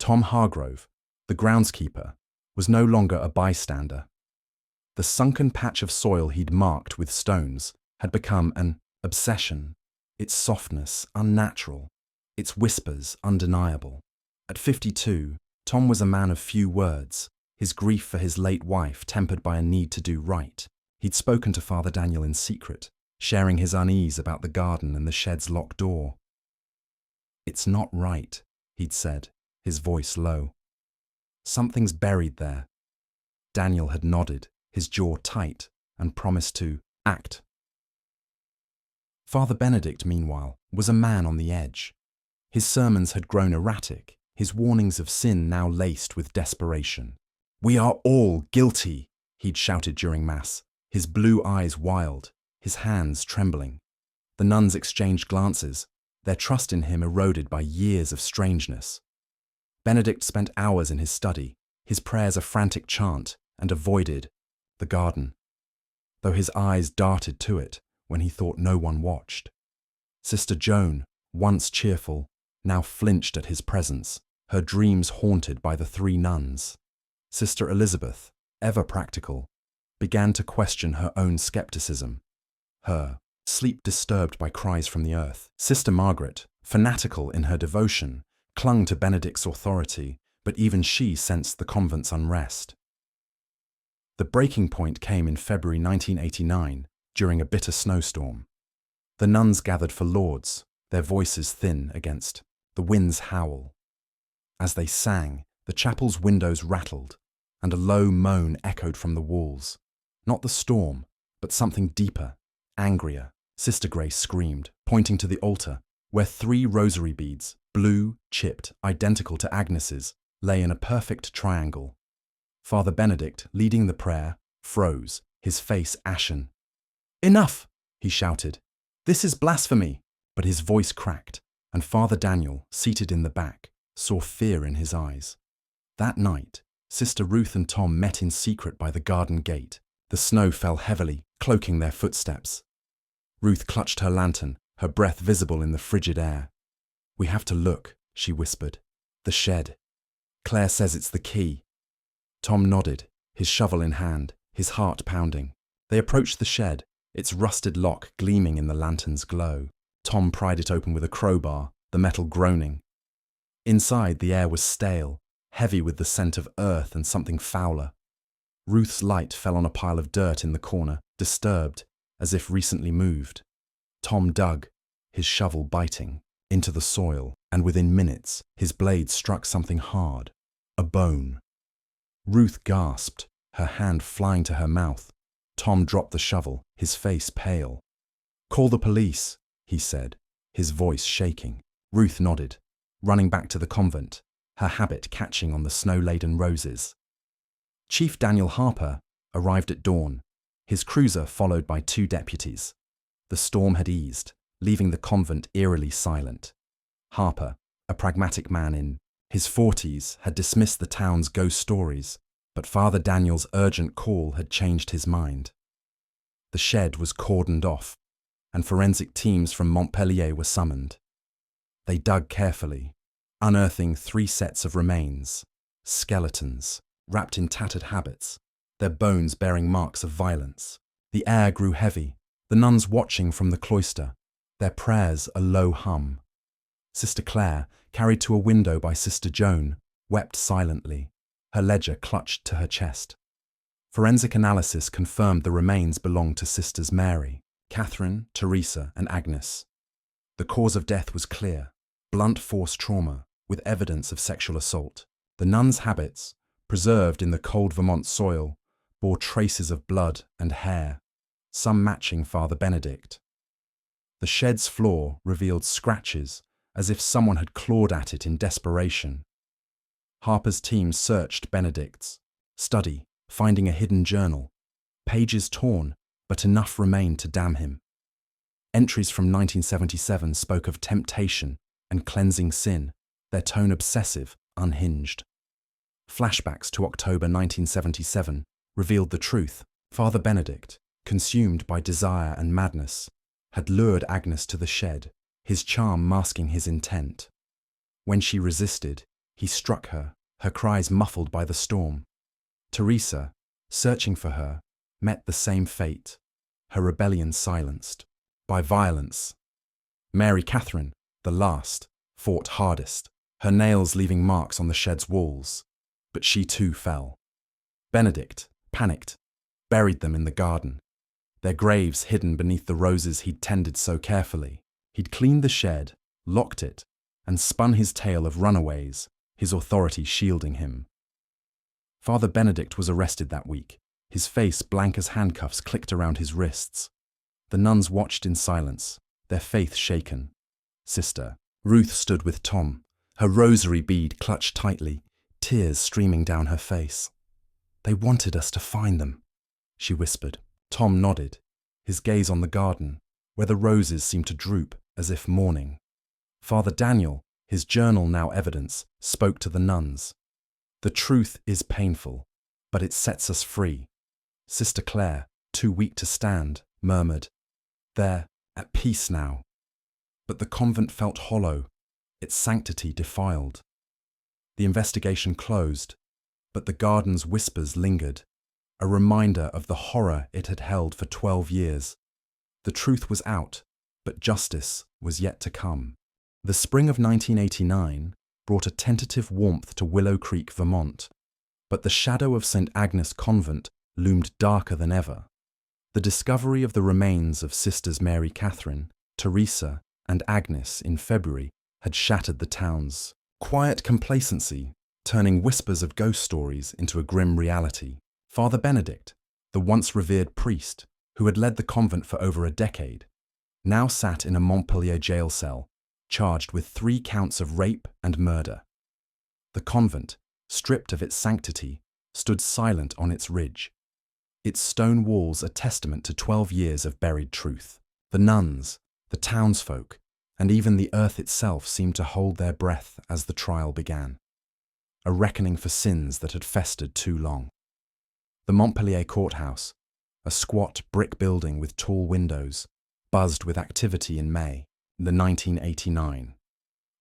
Tom Hargrove, the groundskeeper, was no longer a bystander. The sunken patch of soil he'd marked with stones had become an obsession, its softness unnatural, its whispers undeniable. At 52, Tom was a man of few words, his grief for his late wife tempered by a need to do right. He'd spoken to Father Daniel in secret, sharing his unease about the garden and the shed's locked door. "It's not right," he'd said, his voice low. "Something's buried there." Daniel had nodded, his jaw tight, and promised to act. Father Benedict, meanwhile, was a man on the edge. His sermons had grown erratic, his warnings of sin now laced with desperation. "We are all guilty," he'd shouted during Mass, his blue eyes wild, his hands trembling. The nuns exchanged glances, their trust in him eroded by years of strangeness. Benedict spent hours in his study, his prayers a frantic chant, and avoided the garden, though his eyes darted to it when he thought no one watched. Sister Joan, once cheerful, now flinched at his presence, her dreams haunted by the three nuns. Sister Elizabeth, ever practical, began to question her own skepticism. Her sleep disturbed by cries from the earth. Sister Margaret, fanatical in her devotion, clung to Benedict's authority, but even she sensed the convent's unrest. The breaking point came in February 1989, during a bitter snowstorm. The nuns gathered for lauds, their voices thin against the wind's howl. As they sang, the chapel's windows rattled, and a low moan echoed from the walls. Not the storm, but something deeper, angrier. Sister Grace screamed, pointing to the altar, where 3 rosary beads, blue, chipped, identical to Agnes's, lay in a perfect triangle. Father Benedict, leading the prayer, froze, his face ashen. "Enough!" he shouted. "This is blasphemy!" But his voice cracked, and Father Daniel, seated in the back, saw fear in his eyes. That night, Sister Ruth and Tom met in secret by the garden gate. The snow fell heavily, cloaking their footsteps. Ruth clutched her lantern, her breath visible in the frigid air. "We have to look," she whispered. "The shed. Claire says it's the key." Tom nodded, his shovel in hand, his heart pounding. They approached the shed, its rusted lock gleaming in the lantern's glow. Tom pried it open with a crowbar, the metal groaning. Inside, the air was stale, heavy with the scent of earth and something fouler. Ruth's light fell on a pile of dirt in the corner, disturbed, as if recently moved. Tom dug, his shovel biting, into the soil, and within minutes, his blade struck something hard, a bone. Ruth gasped, her hand flying to her mouth. Tom dropped the shovel, his face pale. "Call the police," he said, his voice shaking. Ruth nodded, running back to the convent, her habit catching on the snow-laden roses. Chief Daniel Harper arrived at dawn, his cruiser followed by 2 deputies. The storm had eased, leaving the convent eerily silent. Harper, a pragmatic man in his 40s, had dismissed the town's ghost stories, but Father Daniel's urgent call had changed his mind. The shed was cordoned off, and forensic teams from Montpellier were summoned. They dug carefully, unearthing 3 sets of remains, skeletons, wrapped in tattered habits, their bones bearing marks of violence. The air grew heavy, the nuns watching from the cloister, their prayers a low hum. Sister Claire, carried to a window by Sister Joan, wept silently, her ledger clutched to her chest. Forensic analysis confirmed the remains belonged to Sisters Mary, Catherine, Theresa, and Agnes. The cause of death was clear: blunt force trauma, with evidence of sexual assault. The nuns' habits, preserved in the cold Vermont soil, bore traces of blood and hair, some matching Father Benedict. The shed's floor revealed scratches, as if someone had clawed at it in desperation. Harper's team searched Benedict's study, finding a hidden journal, pages torn, but enough remained to damn him. Entries from 1977 spoke of temptation and cleansing sin, their tone obsessive, unhinged. Flashbacks to October 1977 revealed the truth. Father Benedict, consumed by desire and madness, had lured Agnes to the shed, his charm masking his intent. When she resisted, he struck her, her cries muffled by the storm. Theresa, searching for her, met the same fate, her rebellion silenced by violence. Mary Catherine, the last, fought hardest, her nails leaving marks on the shed's walls, but she too fell. Benedict, panicked, buried them in the garden, their graves hidden beneath the roses he'd tended so carefully. He'd cleaned the shed, locked it, and spun his tale of runaways, his authority shielding him. Father Benedict was arrested that week, his face blank as handcuffs clicked around his wrists. The nuns watched in silence, their faith shaken. Sister Ruth stood with Tom, her rosary bead clutched tightly, tears streaming down her face. "They wanted us to find them," she whispered. Tom nodded, his gaze on the garden, where the roses seemed to droop as if mourning. Father Daniel, his journal now evidence, spoke to the nuns. "The truth is painful, but it sets us free." Sister Claire, too weak to stand, murmured, "They're at peace now." But the convent felt hollow, its sanctity defiled. The investigation closed, but the garden's whispers lingered. a reminder of the horror it had held for 12 years. The truth was out, but justice was yet to come. The spring of 1989 brought a tentative warmth to Willow Creek, Vermont, but the shadow of St. Agnes Convent loomed darker than ever. The discovery of the remains of Sisters Mary Catherine, Theresa, and Agnes in February had shattered the town's quiet complacency, turning whispers of ghost stories into a grim reality. Father Benedict, the once revered priest who had led the convent for over a decade, now sat in a Montpellier jail cell, charged with 3 counts of rape and murder. The convent, stripped of its sanctity, stood silent on its ridge, its stone walls a testament to 12 years of buried truth. The nuns, the townsfolk, and even the earth itself seemed to hold their breath as the trial began, a reckoning for sins that had festered too long. The Montpellier courthouse, a squat brick building with tall windows, buzzed with activity in May, 1989.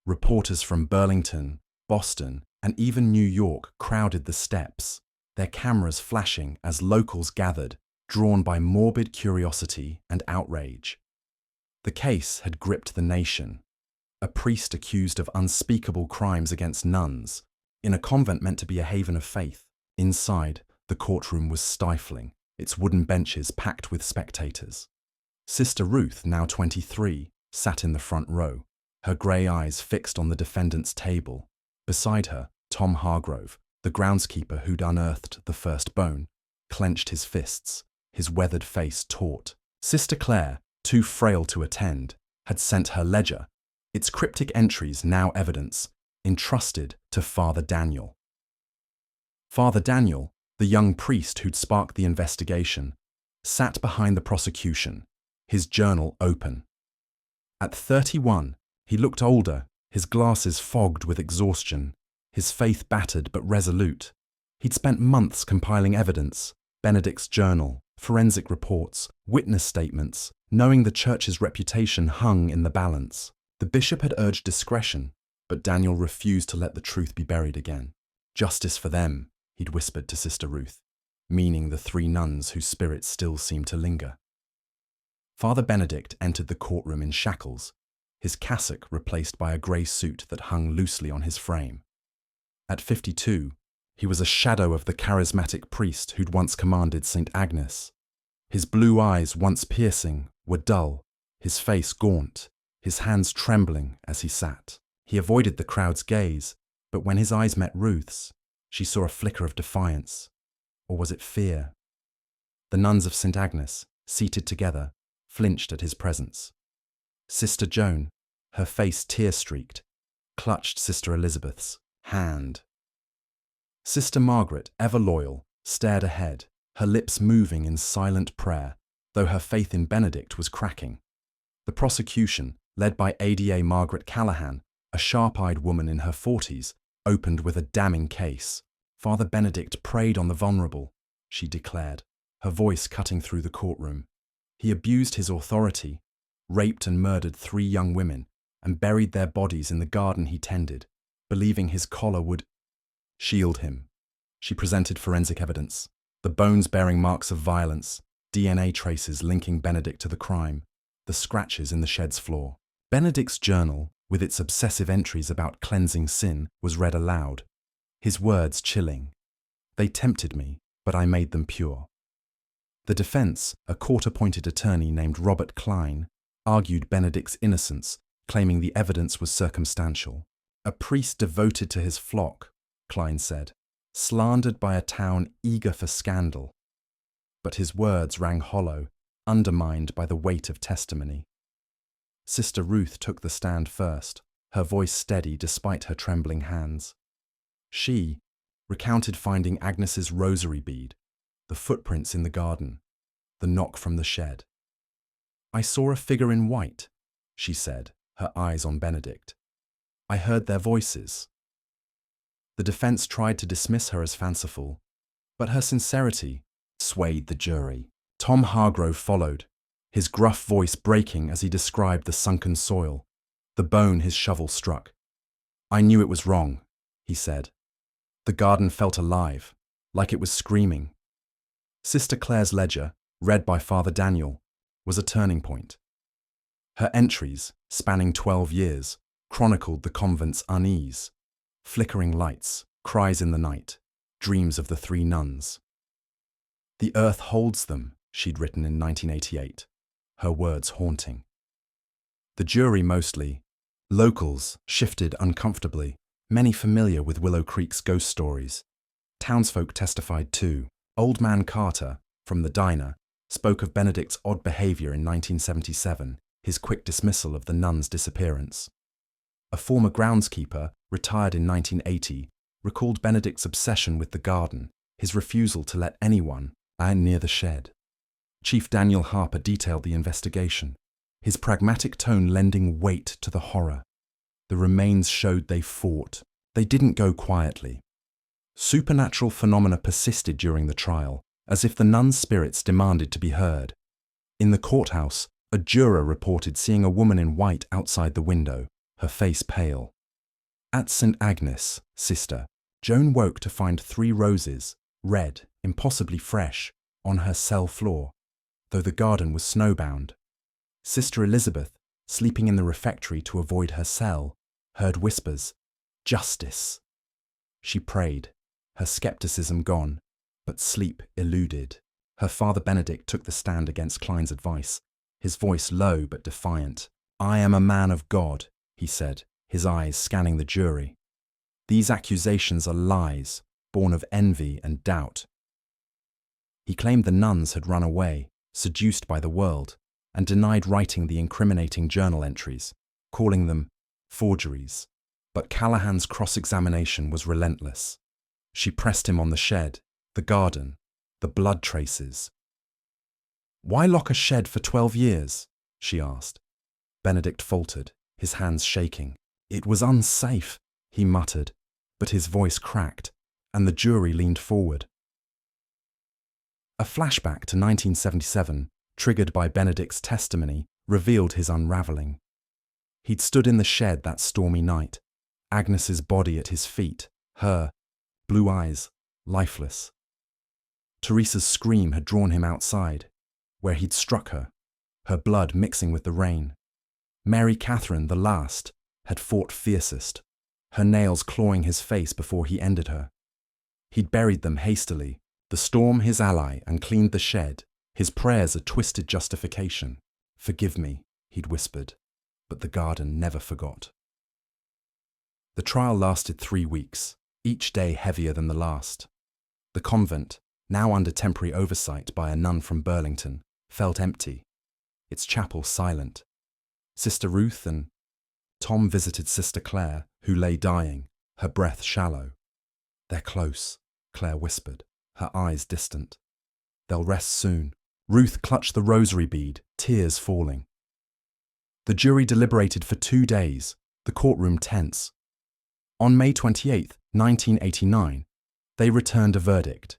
Reporters from Burlington, Boston, and even New York crowded the steps, their cameras flashing as locals gathered, drawn by morbid curiosity and outrage. The case had gripped the nation. A priest accused of unspeakable crimes against nuns, in a convent meant to be a haven of faith. Inside, the courtroom was stifling, its wooden benches packed with spectators. Sister Ruth, now 23, sat in the front row, her grey eyes fixed on the defendant's table. Beside her, Tom Hargrove, the groundskeeper who'd unearthed the first bone, clenched his fists, his weathered face taut. Sister Claire, too frail to attend, had sent her ledger, its cryptic entries now evidence, entrusted to Father Daniel. Father Daniel, the young priest who'd sparked the investigation, sat behind the prosecution, his journal open. At 31, he looked older, his glasses fogged with exhaustion, his faith battered but resolute. He'd spent months compiling evidence, Benedict's journal, forensic reports, witness statements, knowing the church's reputation hung in the balance. The bishop had urged discretion, but Daniel refused to let the truth be buried again. Justice for them, he'd whispered to Sister Ruth, meaning the 3 nuns whose spirits still seemed to linger. Father Benedict entered the courtroom in shackles, his cassock replaced by a grey suit that hung loosely on his frame. At 52, he was a shadow of the charismatic priest who'd once commanded St. Agnes. His blue eyes, once piercing, were dull, his face gaunt, his hands trembling as he sat. He avoided the crowd's gaze, but when his eyes met Ruth's, she saw a flicker of defiance. Or was it fear? The nuns of St. Agnes, seated together, flinched at his presence. Sister Joan, her face tear-streaked, clutched Sister Elizabeth's hand. Sister Margaret, ever loyal, stared ahead, her lips moving in silent prayer, though her faith in Benedict was cracking. The prosecution, led by ADA Margaret Callahan, a sharp-eyed woman in her 40s, opened with a damning case. Father Benedict preyed on the vulnerable, she declared, her voice cutting through the courtroom. He abused his authority, raped and murdered 3 young women, and buried their bodies in the garden he tended, believing his collar would shield him. She presented forensic evidence, the bones bearing marks of violence, DNA traces linking Benedict to the crime, the scratches in the shed's floor. Benedict's journal, with its obsessive entries about cleansing sin, was read aloud, his words chilling. They tempted me, but I made them pure. The defense, a court-appointed attorney named Robert Klein, argued Benedict's innocence, claiming the evidence was circumstantial. A priest devoted to his flock, Klein said, slandered by a town eager for scandal. But his words rang hollow, undermined by the weight of testimony. Sister Ruth took the stand first, her voice steady despite her trembling hands. She recounted finding Agnes's rosary bead, the footprints in the garden, the knock from the shed. I saw a figure in white, she said, her eyes on Benedict. I heard their voices. The defense tried to dismiss her as fanciful, but her sincerity swayed the jury. Tom Hargrove followed, his gruff voice breaking as he described the sunken soil, the bone his shovel struck. I knew it was wrong, he said. The garden felt alive, like it was screaming. Sister Clare's ledger, read by Father Daniel, was a turning point. Her entries, spanning 12 years, chronicled the convent's unease, flickering lights, cries in the night, dreams of the three nuns. "The earth holds them," she'd written in 1988, her words haunting. The jury mostly, locals, shifted uncomfortably, many familiar with Willow Creek's ghost stories. Townsfolk testified too. Old Man Carter, from the diner, spoke of Benedict's odd behavior in 1977, his quick dismissal of the nuns' disappearance. A former groundskeeper, retired in 1980, recalled Benedict's obsession with the garden, his refusal to let anyone near the shed. Chief Daniel Harper detailed the investigation, his pragmatic tone lending weight to the horror. The remains showed they fought. They didn't go quietly. Supernatural phenomena persisted during the trial, as if the nuns' spirits demanded to be heard. In the courthouse, a juror reported seeing a woman in white outside the window, her face pale. At St. Agnes, sister, Joan woke to find 3 roses, red, impossibly fresh, on her cell floor, though the garden was snowbound. Sister Elizabeth, sleeping in the refectory to avoid her cell, heard whispers, "Justice." She prayed, her skepticism gone, but sleep eluded. Her Father Benedict took the stand against Klein's advice, his voice low but defiant. "I am a man of God," he said, his eyes scanning the jury. "These accusations are lies, born of envy and doubt." He claimed the nuns had run away, seduced by the world, and denied writing the incriminating journal entries, calling them forgeries. But Callahan's cross-examination was relentless. She pressed him on the shed, the garden, the blood traces. "Why lock a shed for 12 years?" she asked. Benedict faltered, his hands shaking. "It was unsafe," he muttered, but his voice cracked, and the jury leaned forward. A flashback to 1977, triggered by Benedict's testimony, revealed his unravelling. He'd stood in the shed that stormy night, Agnes's body at his feet, her blue eyes lifeless. Theresa's scream had drawn him outside, where he'd struck her, her blood mixing with the rain. Mary Catherine, the last, had fought fiercest, her nails clawing his face before he ended her. He'd buried them hastily, the storm his ally, and cleaned the shed, his prayers a twisted justification. "Forgive me," he'd whispered, but the garden never forgot. The trial lasted 3 weeks, each day heavier than the last. The convent, now under temporary oversight by a nun from Burlington, felt empty, its chapel silent. Sister Ruth and Tom visited Sister Clare, who lay dying, her breath shallow. "They're close," Clare whispered, her eyes distant. "They'll rest soon." Ruth clutched the rosary bead, tears falling. The jury deliberated for 2 days, the courtroom tense. On May 28, 1989, they returned a verdict: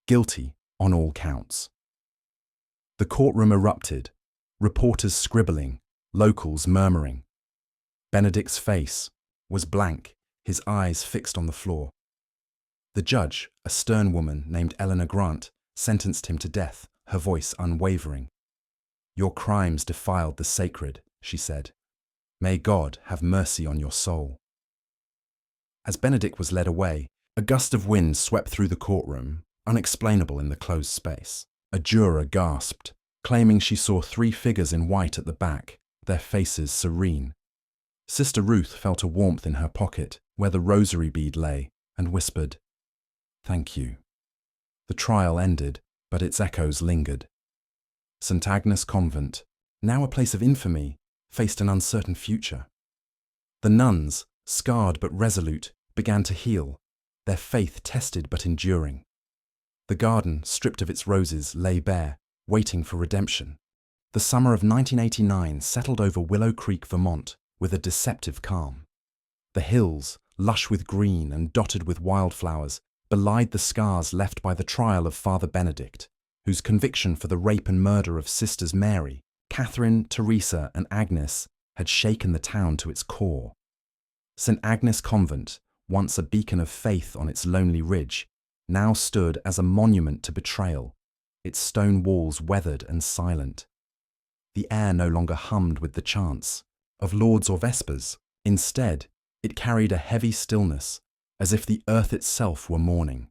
guilty on all counts. The courtroom erupted, reporters scribbling, locals murmuring. Benedict's face was blank, his eyes fixed on the floor. The judge, a stern woman named Eleanor Grant, sentenced him to death, her voice unwavering. "Your crimes defiled the sacred," she said. "May God have mercy on your soul." As Benedict was led away, a gust of wind swept through the courtroom, unexplainable in the closed space. A juror gasped, claiming she saw 3 figures in white at the back, their faces serene. Sister Ruth felt a warmth in her pocket, where the rosary bead lay, and whispered, "Thank you." The trial ended, but its echoes lingered. St. Agnes Convent, now a place of infamy, faced an uncertain future. The nuns, scarred but resolute, began to heal, their faith tested but enduring. The garden, stripped of its roses, lay bare, waiting for redemption. The summer of 1989 settled over Willow Creek, Vermont, with a deceptive calm. The hills, lush with green and dotted with wildflowers, belied the scars left by the trial of Father Benedict, whose conviction for the rape and murder of Sisters Mary, Catherine, Theresa, and Agnes had shaken the town to its core. St. Agnes Convent, once a beacon of faith on its lonely ridge, now stood as a monument to betrayal, its stone walls weathered and silent. The air no longer hummed with the chants of lauds or vespers. Instead, it carried a heavy stillness, as if the earth itself were mourning.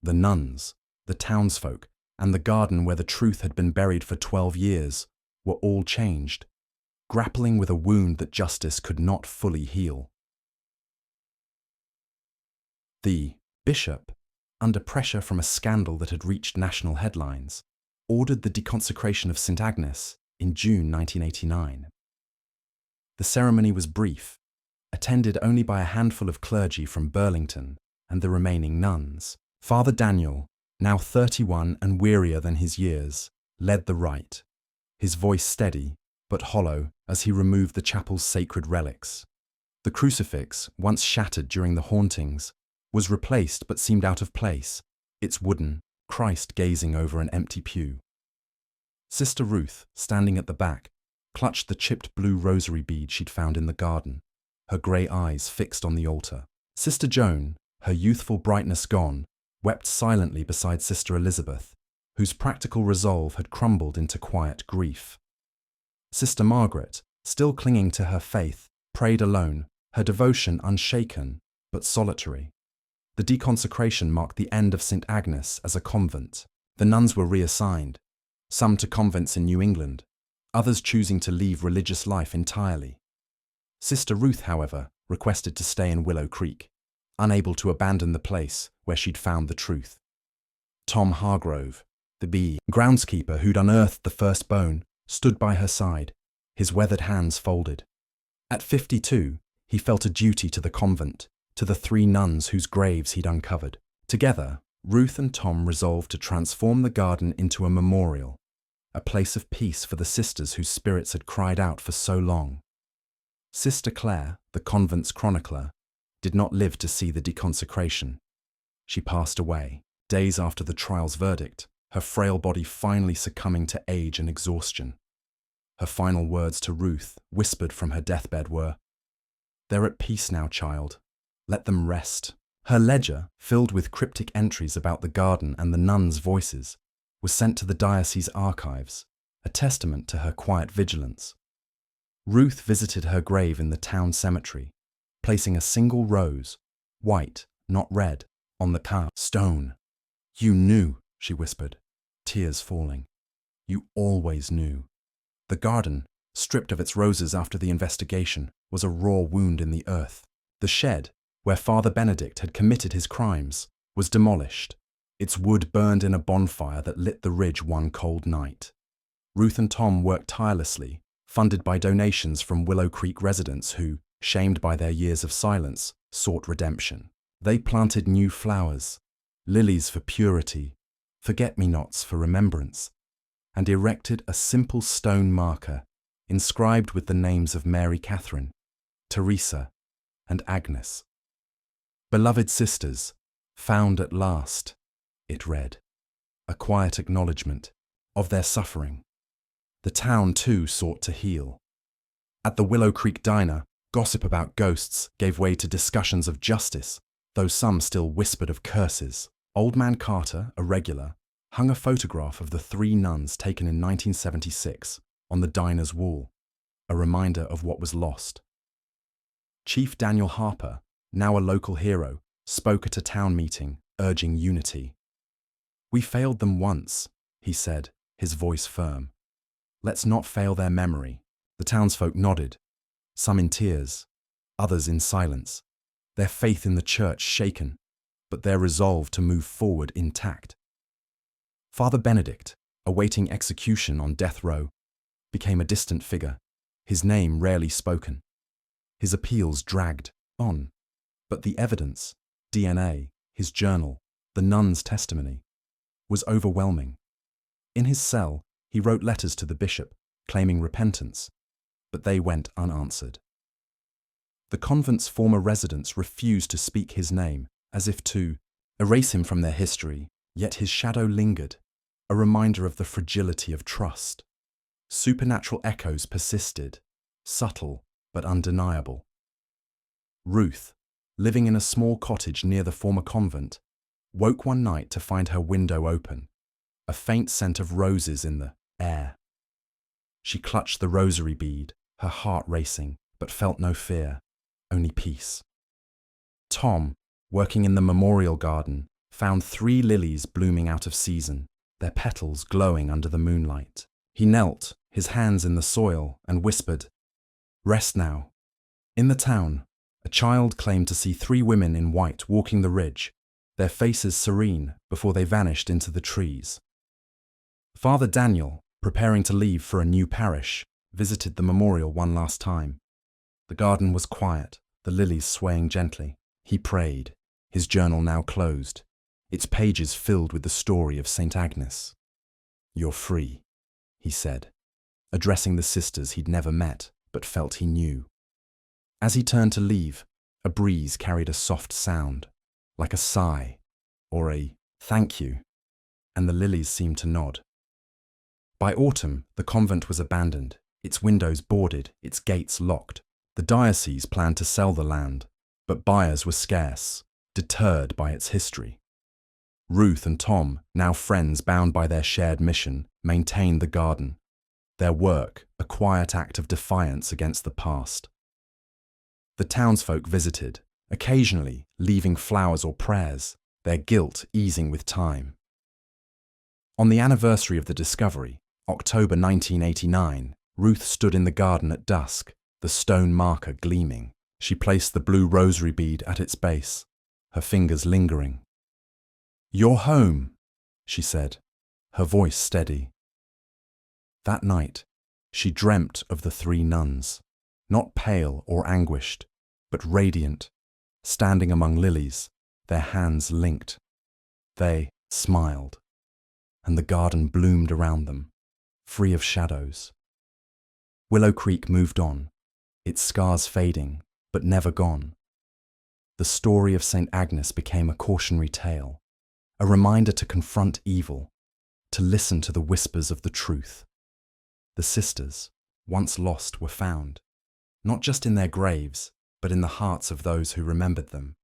The nuns, the townsfolk, and the garden where the truth had been buried for 12 years were all changed, grappling with a wound that justice could not fully heal. The bishop, under pressure from a scandal that had reached national headlines, ordered the deconsecration of St. Agnes in June 1989. The ceremony was brief, attended only by a handful of clergy from Burlington and the remaining nuns. Father Daniel, now 31 and wearier than his years, led the rite, his voice steady but hollow as he removed the chapel's sacred relics. The crucifix, once shattered during the hauntings, was replaced but seemed out of place, its wooden Christ gazing over an empty pew. Sister Ruth, standing at the back, clutched the chipped blue rosary bead she'd found in the garden, her grey eyes fixed on the altar. Sister Joan, her youthful brightness gone, wept silently beside Sister Elizabeth, whose practical resolve had crumbled into quiet grief. Sister Margaret, still clinging to her faith, prayed alone, her devotion unshaken but solitary. The deconsecration marked the end of St. Agnes as a convent. The nuns were reassigned, some to convents in New England, others choosing to leave religious life entirely. Sister Ruth, however, requested to stay in Willow Creek, unable to abandon the place where she'd found the truth. Tom Hargrove, the groundskeeper who'd unearthed the first bone, stood by her side, his weathered hands folded. At 52, he felt a duty to the convent, to the 3 nuns whose graves he'd uncovered. Together, Ruth and Tom resolved to transform the garden into a memorial, a place of peace for the sisters whose spirits had cried out for so long. Sister Clare, the convent's chronicler, did not live to see the deconsecration. She passed away, days after the trial's verdict, her frail body finally succumbing to age and exhaustion. Her final words to Ruth, whispered from her deathbed, were, "They're at peace now, child. Let them rest." Her ledger, filled with cryptic entries about the garden and the nuns' voices, was sent to the diocese archives, a testament to her quiet vigilance. Ruth visited her grave in the town cemetery, placing a single rose, white, not red, on the carved stone. "You knew," she whispered, tears falling. "You always knew." The garden, stripped of its roses after the investigation, was a raw wound in the earth. The shed, where Father Benedict had committed his crimes, was demolished, its wood burned in a bonfire that lit the ridge one cold night. Ruth and Tom worked tirelessly, funded by donations from Willow Creek residents who, shamed by their years of silence, sought redemption. They planted new flowers, lilies for purity, forget-me-nots for remembrance, and erected a simple stone marker inscribed with the names of Mary Catherine, Theresa, and Agnes. "Beloved sisters, found at last," it read, a quiet acknowledgement of their suffering. The town, too, sought to heal. At the Willow Creek diner, gossip about ghosts gave way to discussions of justice, though some still whispered of curses. Old Man Carter, a regular, hung a photograph of the 3 nuns taken in 1976 on the diner's wall, a reminder of what was lost. Chief Daniel Harper, now a local hero, spoke at a town meeting, urging unity. "We failed them once," he said, his voice firm. "Let's not fail their memory." The townsfolk nodded, some in tears, others in silence, their faith in the church shaken, but their resolve to move forward intact. Father Benedict, awaiting execution on death row, became a distant figure, his name rarely spoken. His appeals dragged on, but the evidence, DNA, his journal, the nun's testimony, was overwhelming. In his cell, he wrote letters to the bishop, claiming repentance, but they went unanswered. The convent's former residents refused to speak his name, as if to erase him from their history, yet his shadow lingered, a reminder of the fragility of trust. Supernatural echoes persisted, subtle but undeniable. Ruth, living in a small cottage near the former convent, woke one night to find her window open, a faint scent of roses in the air. She clutched the rosary bead, her heart racing, but felt no fear, only peace. Tom, working in the memorial garden, found 3 lilies blooming out of season, their petals glowing under the moonlight. He knelt, his hands in the soil, and whispered, "Rest now." In the town, a child claimed to see 3 women in white walking the ridge, their faces serene before they vanished into the trees. Father Daniel, preparing to leave for a new parish, visited the memorial one last time. The garden was quiet, the lilies swaying gently. He prayed, his journal now closed, its pages filled with the story of St. Agnes. "You're free," he said, addressing the sisters he'd never met but felt he knew. As he turned to leave, a breeze carried a soft sound, like a sigh or a "thank you," and the lilies seemed to nod. By autumn, the convent was abandoned, its windows boarded, its gates locked. The diocese planned to sell the land, but buyers were scarce, deterred by its history. Ruth and Tom, now friends bound by their shared mission, maintained the garden, their work a quiet act of defiance against the past. The townsfolk visited, occasionally leaving flowers or prayers, their guilt easing with time. On the anniversary of the discovery, October 1989, Ruth stood in the garden at dusk, the stone marker gleaming. She placed the blue rosary bead at its base, her fingers lingering. "You're home," she said, her voice steady. That night, she dreamt of the 3 nuns, not pale or anguished, but radiant, standing among lilies, their hands linked. They smiled, and the garden bloomed around them, free of shadows. Willow Creek moved on, its scars fading, but never gone. The story of St. Agnes became a cautionary tale, a reminder to confront evil, to listen to the whispers of the truth. The sisters, once lost, were found, not just in their graves, but in the hearts of those who remembered them.